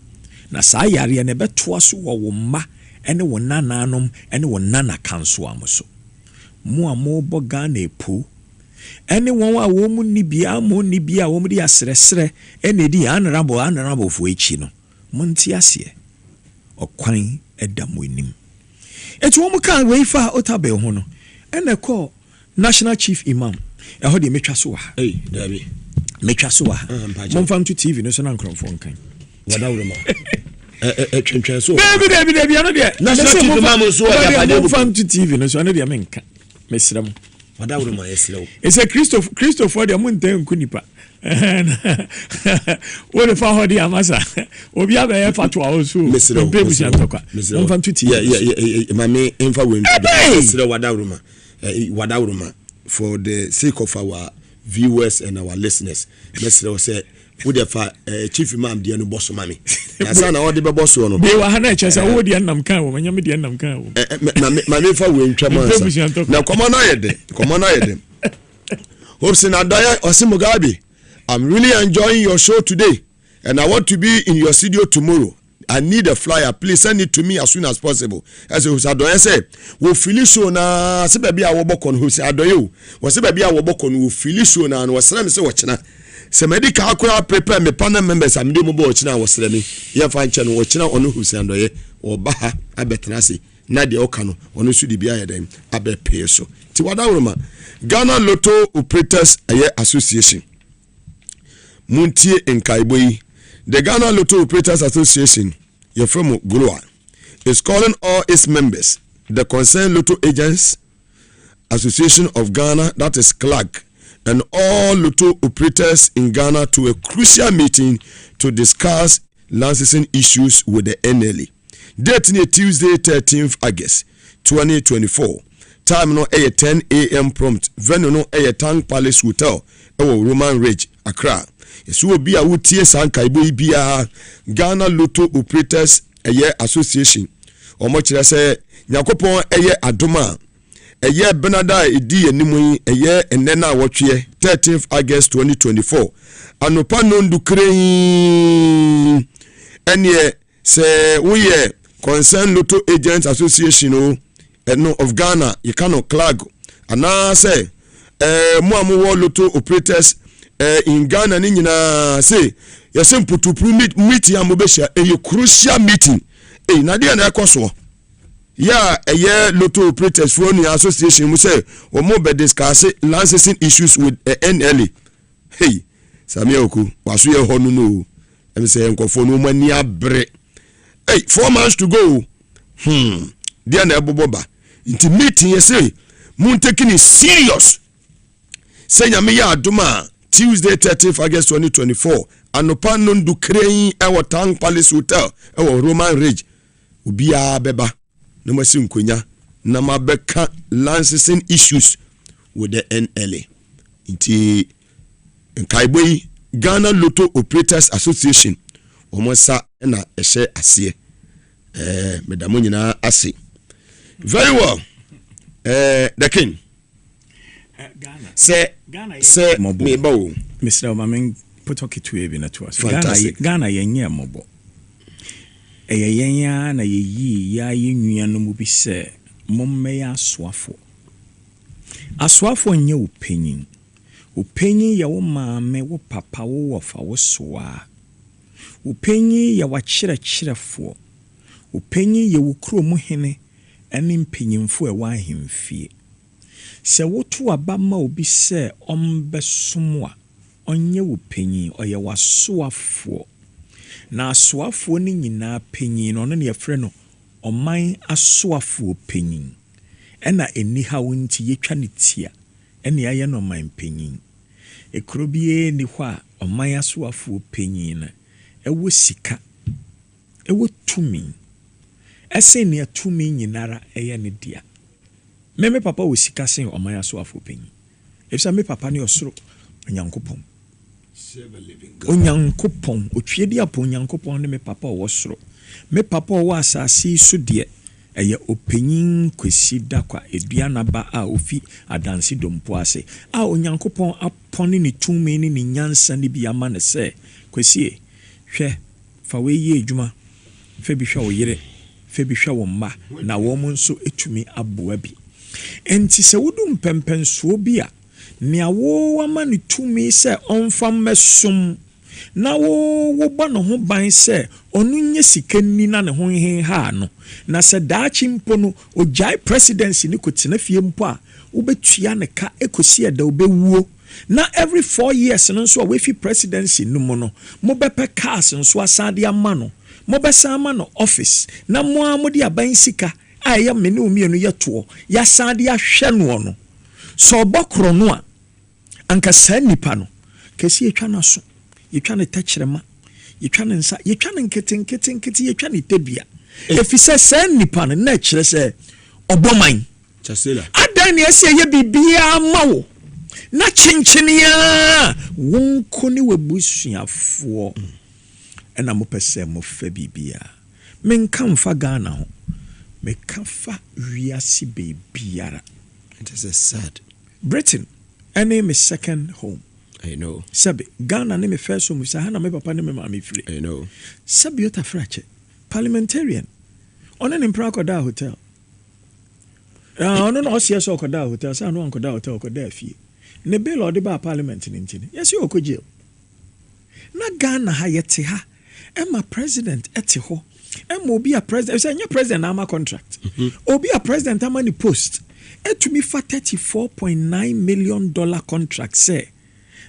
Na saa yare ne betoa so wo mma ene wo nananom ene wo nana kanso amoso. Mo amobo Ghana epo ene won a wo mu nibia mo nibia wo mu di asresre ene di honorable fo echi no monti ase okwan edam enim etu wo mu kan we fa otabe ho no ene ko national chief imam e ho de metwa so wa dabi metwa so wa mo fam to TV no so na nkrofo nkan wadawro ma twentwen so dabi ano de national chief imam so ya mo fam to TV no so ano de menka mesram wadawro ma yeslew ese Christopher de munten kunipa wo de fa hodi amasa obi aba ye fatwa osu bebu shantokwa mo fam to TV mame emfa we meslew wadawro ma for the sake of our viewers and our listeners meslew say wo de fa chief imam de no bosso mame na sa na wo de be bosso no be wa ha na chesa wo de nam kan wo manyam de nam kan wo mame fa we ntwa mansa na komo na yede Hopsin Adaya Osi Mugabe, I'm really enjoying your show today and I want to be in your studio tomorrow. I need a flyer. Please send it to me as soon as possible. As Adaya said, we feel so na se baby a wobokon who say Adoyo. We se baby a wobokon we feel so na we sere me se watchna. Se medical akura prepare me panel members am de mo bo watchna we sere me. Ye fa nche no watchna onu hu se Adoye oba ha abetena se. Na de oka no onu su di bia ye dem abe pay so. Ti wadawroma Ghana Lotto Operators Association. Muntie Nkaiboyi. The Ghana Lotto Operators Association, from Gulua, is calling all its members, the concerned Lotto Agents Association of Ghana, that is CLAG, and all Lotto operators in Ghana to a crucial meeting to discuss licensing issues with the NLA. Date Tuesday, 13th August 2024. Time no 10 a.m. prompt. Venue no Tang Palace Hotel. Roman Ridge, Accra. Yesu obi a wotie sankaibo bia Ghana Lotto Operators Association. Omo kire se Nyakopon adoma. Benada edi enimu enena wotwe 13th August 2024. Anopa no ndukren enye se woye Concerned Lotto Agents Association of Ghana, you cannot clag. And I say, Muamu Lotto Operators in Ghana, Nina say, you're simple to meet Yamubesha, a crucial meeting. Nadia Nakoso. Yeah, a year Lotto Operators from the association will say, or more by discussing licensing issues with NLA. Hey, Samioku, was we a honunu? And say, Uncle for no money, bre. Hey, 4 months to go. Dear Naboba. Inti meeting you say moon taking is serious. Say ya aduma Tuesday 30th August 2024 anopa no ndu crane e Tang Palace Hotel e Roman Ridge ubia beba no masi nkonya na mabeka licensing issues with the NLA. Inti Nkaiboyi Ghana Lotto Operators Association omosa na ehye ase medamo nyina ase. Very well. The king. Say me bow. Mr. Mamin put okay to even at us. Ghana yenye mobo. Yenya na ye ya yin no mu bi se momme ya aswafo. Aswafo nye opanyin. Opanyin ya wo maame wo papa wo wofa wo soa. Opanyin ya wakyerɛkyerɛfo. Opanyin ya wo kurom hene ene mpanyimfo wa ahemfie. Se woto aba ma obi se ombesom a onye opanyin oye wasoafo. Na asoafo ni nyina panyin no ne yefre no oman asoafo panyin. Ena eni ha wonti yetwa ne tia. Ene aye no man panyin. Ekrobie ni hɔ a oman asoafo panyin na ewo sika. Ewo tumi. Ese ne atumi nyinara eye ne dia. Me papa wo sika sen oman asoafo panyin. Efisa me papa ne osoro onyankopɔn. Onyankopɔn otwiedi apo onyankopɔn ne me papa wo soro. Me papa wo asase so de eye opanyin kwesi dakwa edua na ba a ofi adanse dompo ase a onyankopɔn apɔne ne tumi ne nyansa ne bi ama ne se kwesi hwɛ fa we ye adwuma fa bi hwɛ wo yere fa bi hwɛ wo mma na wo mo nso etumi aboa bi enti se wodum pempenso bi a nea wo ama ne tumi se onfam mesom na wo ba no ho ban se onu nye sikani na ne ho hen ha no na se daachi mpo no ojai presidency ni kotena fie mpo a wo betua ne ka ekosi eda wo bewuo na every 4 years no so we fi presidency no mo no mo bepe cars nso asade ama no mo besa ama no office na mo amodi aban sika a ya me ne omienu yeto ya sade ahwe no no so bokro no a anka sa nipa no kesi etwa na so yetwa ne tachirema yetwa ne nsa yetwa ne nkete yetwa ne tebia efise sa nipa no na kire se oboman chasela adan ne ese ye bibia mawo na chinchinia wonko ne wabusuafo ena mo pese mo fa bibia menka mfa Ghana ho meka fa wiase bebiara. It is sad. Britain ene me second home. I know. Sabi Ghana ne me first home. Sa hana me papa ne me mama free. I know. Sabi yota frache parliamentarian ono ne mpra koda hotel. Ono no osia so koda hotel sa no ankoda hotel koda afie. Ne bill odi ba parliament ni ntini. Yes you okoje. Na Ghana ha yete ha. Emma president ete ho. Emma obi a president. Say nya president na ama contract. Obi a president ama ni post. Etumi fa $34.9 million contract say.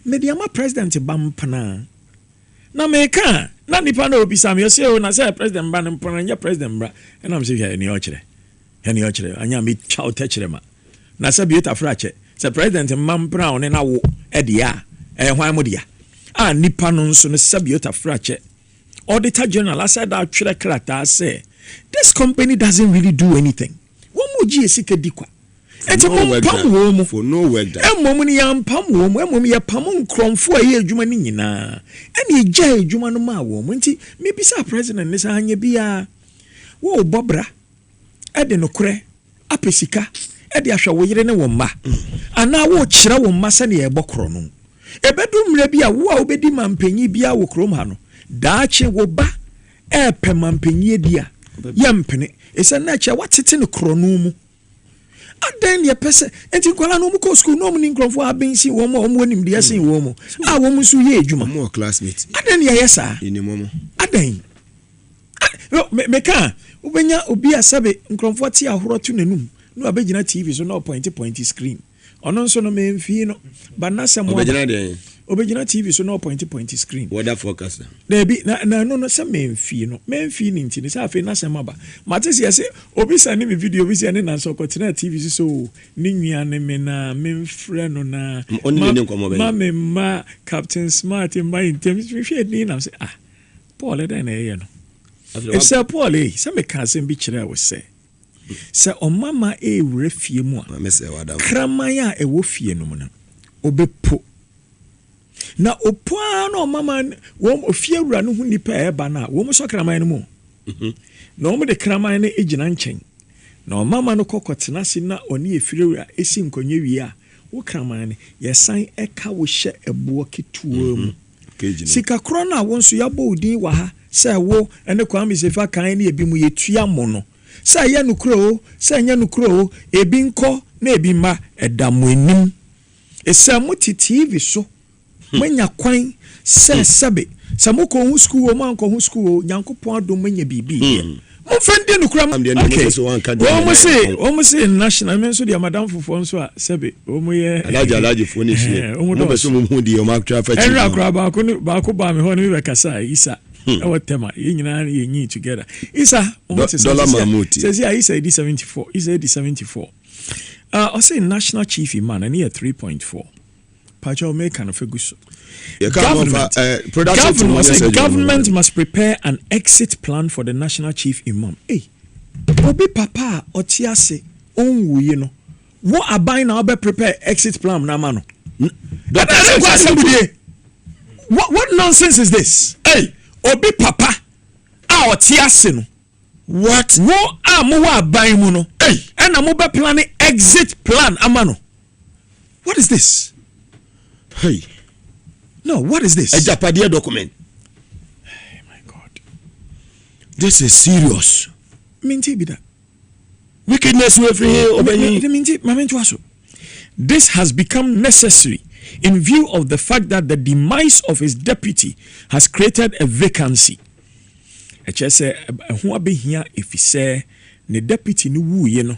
Mediama president bampana. Na meka na nipa na obi sam say o na say president ban mpana nya president bra. And I'm say any ochire. Any ochire. Anya me chow techire ma. Na say biota frache. Say president mampana on na wo e dia. Hwan mo dia. Ah nipa no nso no say biota frache. Auditor General I said that twerɛ krata say this company doesn't really do anything. Wo mo gi esika dikwa. Eti mo pam wo mo for no work that. Emo ni ya pam wo mo, emo ya pam nkromfo aye adwuma ni nyina. Ene egya adwuma no ma wo mo. Nti me bisa president ne sa anya bia wo bobra e de no kore apesika e de ahwa wo yire ne wo mma. Ana wo kyerɛ wo mma sɛ ne ye bokoro no. Ebedu mre bia wo a obedi mampanyi bia wo krom ha no. Daache wo ba e pe mampanyi dia. Yampene. Esa na kye watete ne kronu mu. Adan ye pese enti kwala no mu ko school no mu ni nkrofo abensi wo mo onim de yasin wo mo a wo mu so ye adwuma mo classmate adan ye yesa ini mo adan meka ubenya obi asabe nkrofo ti ahoro to nanum no abegina TV so no point screen ono nso no memfi no banasa mo obegina de obegina TV so no point screen weather forecast na bi na no se memfi ni ntini se afi na se maba matesi ya se obi sa ni me video obi se ne na so kotina TV so ni nwia ne me na memfre no na ma Captain Smart in my terms we share ni na say Paul e na ye no e se Paul se me kan se bi kire we se o mama e wure fie mu a me se wada kramaya e wo fie no mu na obepo na opoa no mama wo ofie wura no hu nipa eba na wo mo so kraman no mu na wo mo de kraman no egina nchen na mama no kokotena si na oni efire wura esi nkonye wi a wo kraman yesan eka wo hye ebo ketuwa mu sika kro na wo nso yabo odin wa ha se wo ene Kwame Sefa kan ne ebi mu yetua mo no se ye nukro se nya nukro ebi nko na ebi ma edamo anim esa mo TV so manya kwan se sebe samoko hu school o man ko hu school Nyankopon adom manya bibi mo fende nukura o mo say national men so dia madam fofo nso a sebe o mo ye alaji fo ni sie mo be so mo hu di o ma twa fa chi enra kura ba ko ba me ho ni be kasa isa e wotema ye nyina ye nyi together isa dollar mamuti says yeah isa edi 74 isa edi 74 I say national chief imam and here 3.4 pacho make an feguso government must prepare an exit plan for the national chief imam. Hey, obi papa otiase onwuye no. What aban na obe prepare exit plan na mano? What nonsense is this? Hey, obi papa a otiase no. What? What mo aban mu no? Hey, and mo be planning exit plan amano. What is this? Hey. No, what is this? A Japadia document. Oh my God. This is serious. Minti bida. Wickedness we free here. This has become necessary in view of the fact that the demise of his deputy has created a vacancy. Echese ho abehia efise ne deputy ni wuye no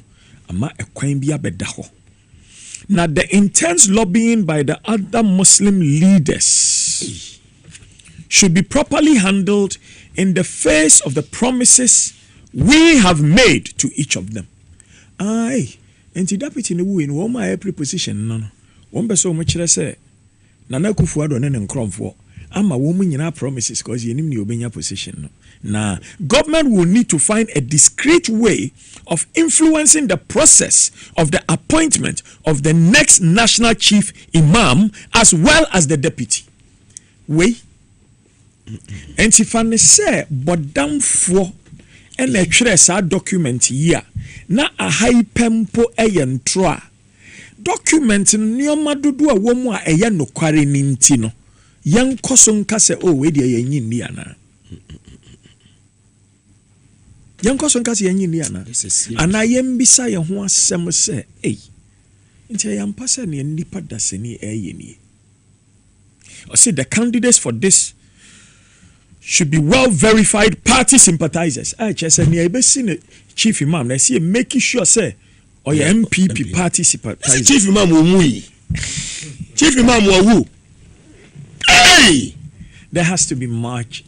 ama ekwan bia beda ho. Now, the intense lobbying by the other Muslim leaders should be properly handled in the face of the promises we have made to each of them. Aye, and the deputy in the win, one my preposition, no. One person much say, Nana Kufuado and Cromford. I'm a woman in our promises because you need your position. Now, government will need to find a discreet way of influencing the process of the appointment of the next national chief imam as well as the deputy. Wait. And if I say, but damn for and a trace our document here, na a high pempo ayan tra document nyoma dudu a womu a eya no kware nintino. Yang koson kase we dia yenyi ni ana. Yang koson kase yenyi ni ana. Ana yembisa ye ho asem se, nti yampa se ne nipa daseni ni. I say the candidates for this should be well verified party sympathizers. I just ne ebesi ne chief imam na say making sure say or your MPP party sympathizers. Chief imam wo Chief imam wo. Hey! There has to be a march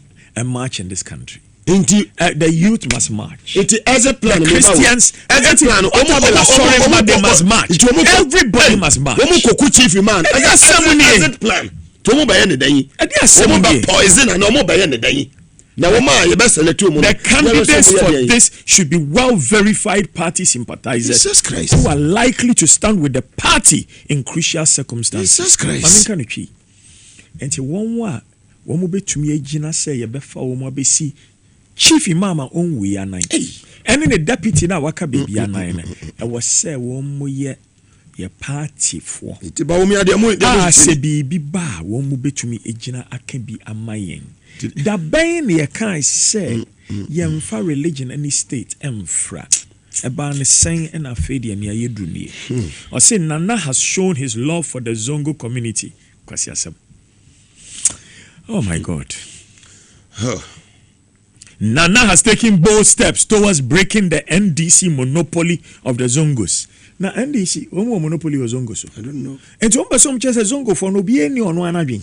in this country. The youth must march. The Christians, they must march. Everybody must march. Chief imam. Exit plan. The candidates for this should be well verified party sympathizers who are likely to stand with the party in crucial circumstances. Jesus Christ. Enti wonwa womo betumi agina say ye befa womo abesi chief imam onwu ya nan ene ne deputy na waka bebia nan na e wo say womo ye party fo ti ba womo ade mo se bibi ba womo betumi agina aka bi amayen da ben ye kan say ye mfa religion any state emfra eba ne sen na afedi ne ayedu nie o say Nana has shown his love for the Zongo community kwasi asem. Oh my God. Nana has taken bold steps towards breaking the NDC monopoly of the Zongos. Now NDC, what monopoly of Zongos? I don't know. And to some chess a Zongo for no be any on one agin.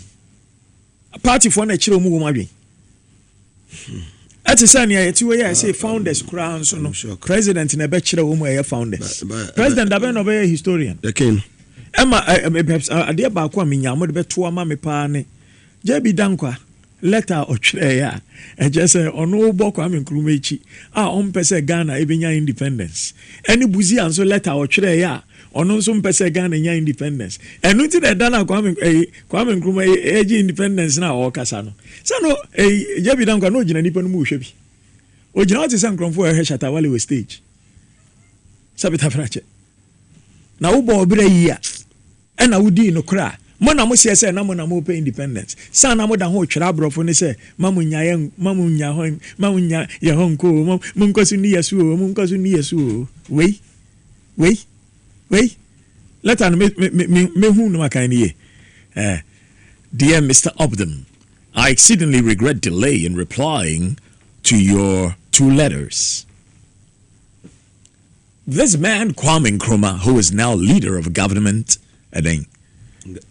A party for a chilo mugumagin. At a sign here, I say founders crown, so no president in a bachelor woman founders. President Daben obey a historian. The king. Emma, a dear Bakwa Minya, would be two mammy pane. Jebi dankwa letter ochre ya eje se ono boko am nkrumechi on pese Ghana ebenya independence any buzi anso letter ochre ya ono nso pese Ghana nya independence enu ti de dana kwame nkruma eji independence na o kasa no sano jebi dankwa no gina nipa no mu hwe bi o gina oti san kromfo e hwata wale we stage sabita frache na wo bo obere yi a ɛna wodi no kora mo na mo sɛ na mo na mo pay independence sa na mo da ho twera brofo ne sɛ mamunya ye honko mo nkosu ni yesu wei let an me hu no makan ye dear Mr. Obdam, I exceedingly regret delay in replying to your 2 letters. This man, Kwame Nkrumah, who is now leader of government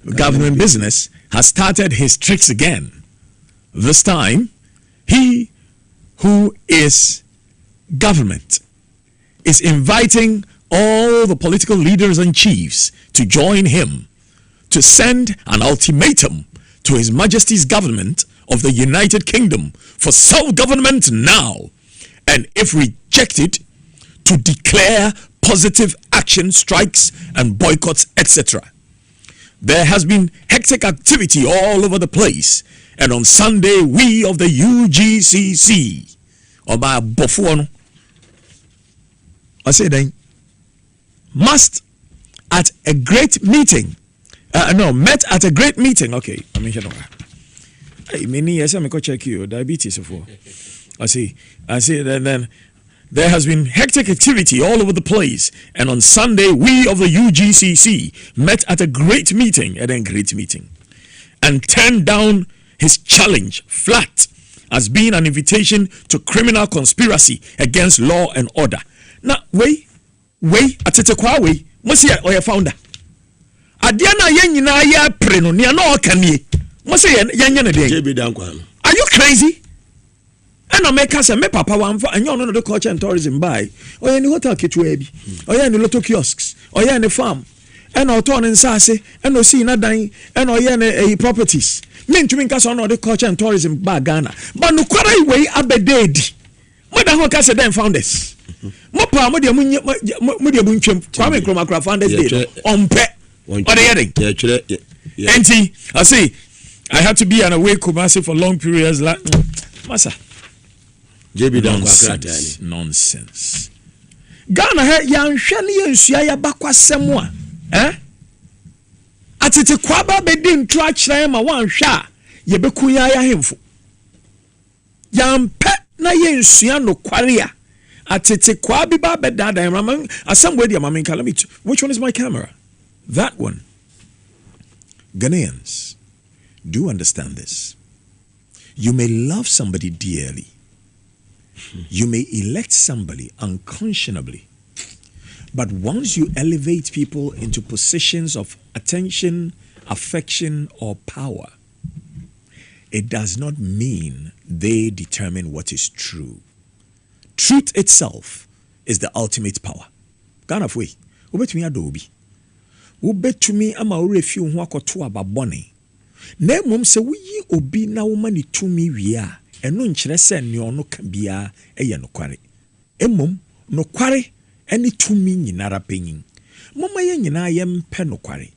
business, has started his tricks again. This time, he who is government is inviting all the political leaders and chiefs to join him to send an ultimatum to His Majesty's government of the United Kingdom for self-government now, and if rejected, to declare positive action strikes and boycotts, etc. There has been hectic activity all over the place, and on Sunday, we of the UGCC, or by Bofuano, I say then, met at a great meeting. Okay, I mean, many years I go check you diabetes for. I see. Then there has been hectic activity all over the place, and on Sunday we of the UGCC met at a great meeting, and turned down his challenge flat as being an invitation to criminal conspiracy against law and order. Now, wait, atetekwa we, must or your founder. Adiana yenina ya preno ni ano okanie. Must say yenya de. Are you crazy? And I make us a me papa one for and you know the culture and tourism buy. Or any hotel kitchen, or any little kiosks, or any farm, and our turn in Sassy, and no see not dying, and or any properties. Mean to make us on the culture and tourism by Ghana. But no quarry way abeded. What the hell can then found this? Mopa Mudia Bunchum, Kwame Nkrumah found this on pet. What are you hearing? Auntie, I see. I had to be an away Kumasi for long periods. Like Massa. Nonsense. Ghana had young Shani and Siaya Bakwa Semwa. Atete Kwaba bedin trach na ma wan hwa ye bekuya ya hemfo. Yam pe na ye nsua no kware a atete kwa bi ba bedada man assemble dia mamen calamity. Which one is my camera? That one. Ghanaians, do understand this. You may love somebody dearly. You may elect somebody unconscionably. But once you elevate people into positions of attention, affection, or power, it does not mean they determine what is true. Truth itself is the ultimate power. Ghana way, ubetumi adobi. Ubetumi ama urefiu ho akoto ababone. Na mmom se wuyi obi na wo mani tumi wia, eno nkyere se ne ono ka bia eye nokware. Mmom nokware eni tumi nyinara penyin. Mama ye nyina ye mpe nokware.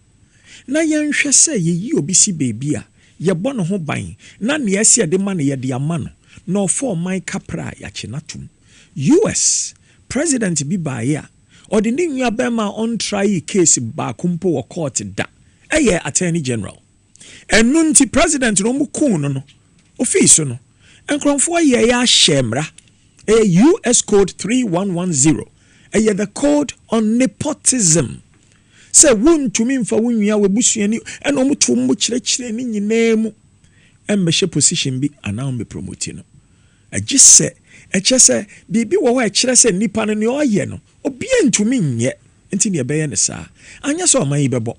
Na ye nhwe se ye yi obi si beebi a ye bɔ no ho ban na ne yesi de ma ne ye de ama no na ofo man kapra ya chenatum. US president bi ba ye a odi ne nwa bema on try case ba kumpo wo court da eye attorney general enu nti president no mu kun no office no enkromfo ye ya shemra US code 3110 eye the code on nepotism. Say won to me mfa wonwia webusuani eno muto mu kyerɛkyerɛ ni nyinaamu embɛhye position bi anaa me promote no agise ɛkyɛ bibi wo ho ɛkyerɛ sɛ nipa no ne ɔyɛ no obi ntumi nyɛ nti ne ɛbɛyɛ ne saa anya sɛ ɔman yi bɛbɔ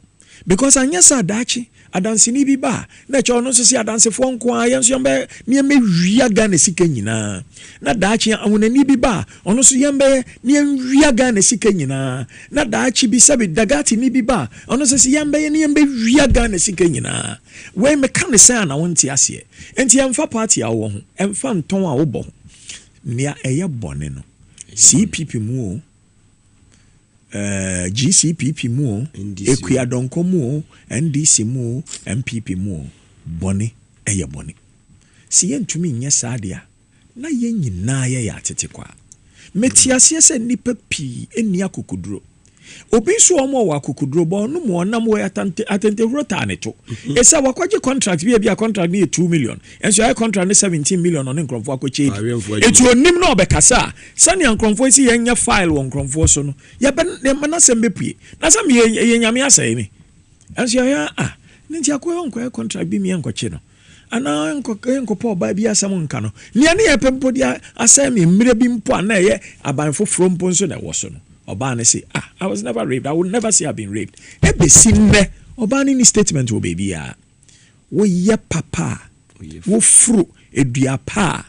because anya sɛ adaachi adanseni bi ba na ɛkyɛ ɔno nso si adansefo nko a yɛnso yɛmbɛ ne yɛmɛwia Ghana sika nyinaa na daachi ahonani bi ba ɔno nso yɛmbɛ ne yɛmwia Ghana sika nyinaa na daachi bi sɛbi dagati ni bi ba ɔno nso si yɛmbɛ ne yɛmbɛwia Ghana sika nyinaa wei meka ne sɛ ana wonte aseɛ enti yɛmfa party a wɔ ho ɛmfa ntɔn a wobɔ ho nea ɛyɛ bɔne no CPP mu o GCPP mu, Ekuadonko mu, NDC mu, MPP mu, boni eye boni. Si yentumi nye sadia, na yen nyinaa ye ya tete kwa. Metiasie se nipa pii eni akokuduro. obi so omo wa kokudro bo no mo nam we atente rota ne to esa wakwaje contract bi a contract ne 2 million enso ay contract ne 17 million on nkromfo akoche etu onim na obekasa sane nkromfo isi yenya file won nkromfo so no ya be na sembepue na sam ye nyame asai ni enso ya nti akoyo contract bi mi enkoche no ana enkopo ba bi asam nka no nia ne ye pempo dia asai mi mire bi mpo na ye abanfo from ponso na wo so no Obani say, I was never raped. I would never say I've been raped. Ebe simbe, Obani ni statement wo baby ya. Wo ye papa, wo fru, edua pa,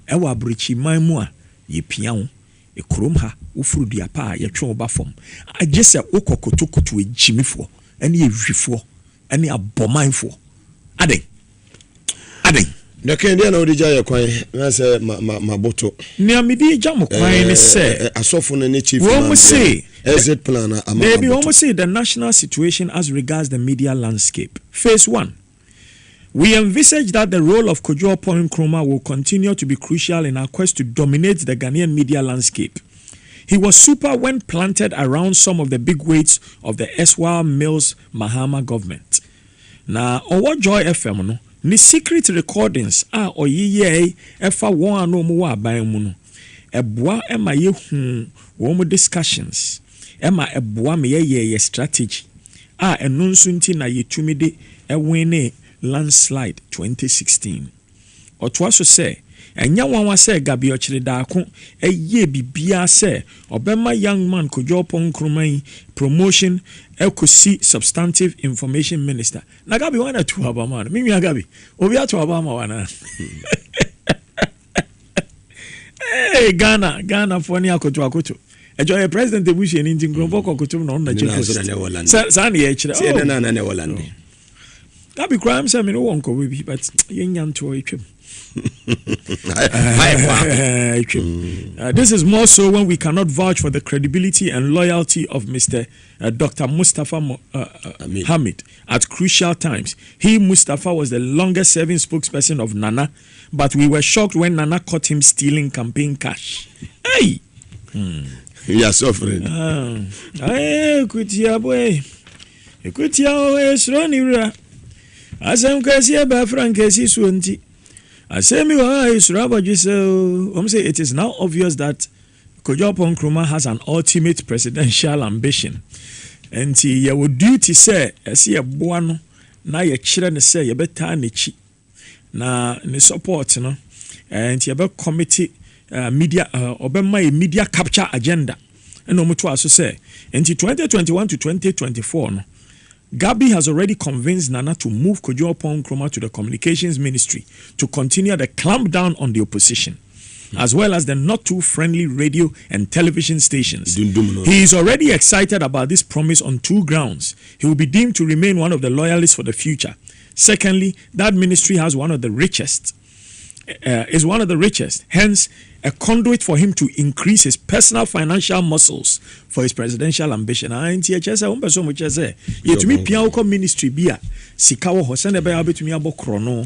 ewa brichi maimua, ye pian, e krom ha, wo fru dua pa, ye chon oba fom. I just say, wo kokotokoto e jimifo, eni e vifo, eni abomainfo. Ade. na kendia na odija ye kwan na se maboto ni amidi jam kwan ne se asofo ne chief wo say exit plan ama maybe we say the national situation as regards the media landscape. Phase 1, we envisage that the role of Kojo Nkrumah will continue to be crucial in our quest to dominate the Ghanaian media landscape. He was super when planted around some of the big weights of the Eswa Mills Mahama government. Na Owo Joy FM no ni secret recordings oyiye efa won anu mu wa ban mu no eboa ema ye hu wo discussions ema eboa me ye strategy enu nso nti na yetumi de ewin landslide 2016 otoa so se enya wanwa se gabi ochire daako eye bibia se obema young man Kojo Nkrumah promotion ekosi substantive information minister na gabi wana tu haba man mimi gabi obi atu haba ma wana hey Ghana for ni akoto ejo president ebushi ni nkromfo kokoto no na check sa na ye kire se na na Holland gabi crime say me no won ko we but yenya nto etwem. This is more so when we cannot vouch for the credibility and loyalty of Mr. Dr. Mustafa Hamid at crucial times. Mustafa was the longest serving spokesperson of Nana, but we were shocked when Nana caught him stealing campaign cash. Hey! You are suffering. Kutia boy. Kutia Sronira. Asam Kasia Bafran Kasi Sunti. I say me say it is now obvious that Kojo Nkrumah has an ultimate presidential ambition. And he would duty say see a boano na ye chire ne say ye beta ne chi na ne support no and ye be committee media obema media capture agenda and omuto aso say in 2021 to 2024 no Gabi has already convinced Nana to move Kojo Nkrumah to the communications ministry to continue the clampdown on the opposition, as well as the not too friendly radio and television stations. He is already excited about this promise on 2 grounds. He will be deemed to remain one of the loyalists for the future. Secondly, that ministry has one of the richest, hence a conduit for him to increase his personal financial muscles for his presidential ambition. Yetumi pia uko ministry bia sika wo ho se ne be abetumi abokro no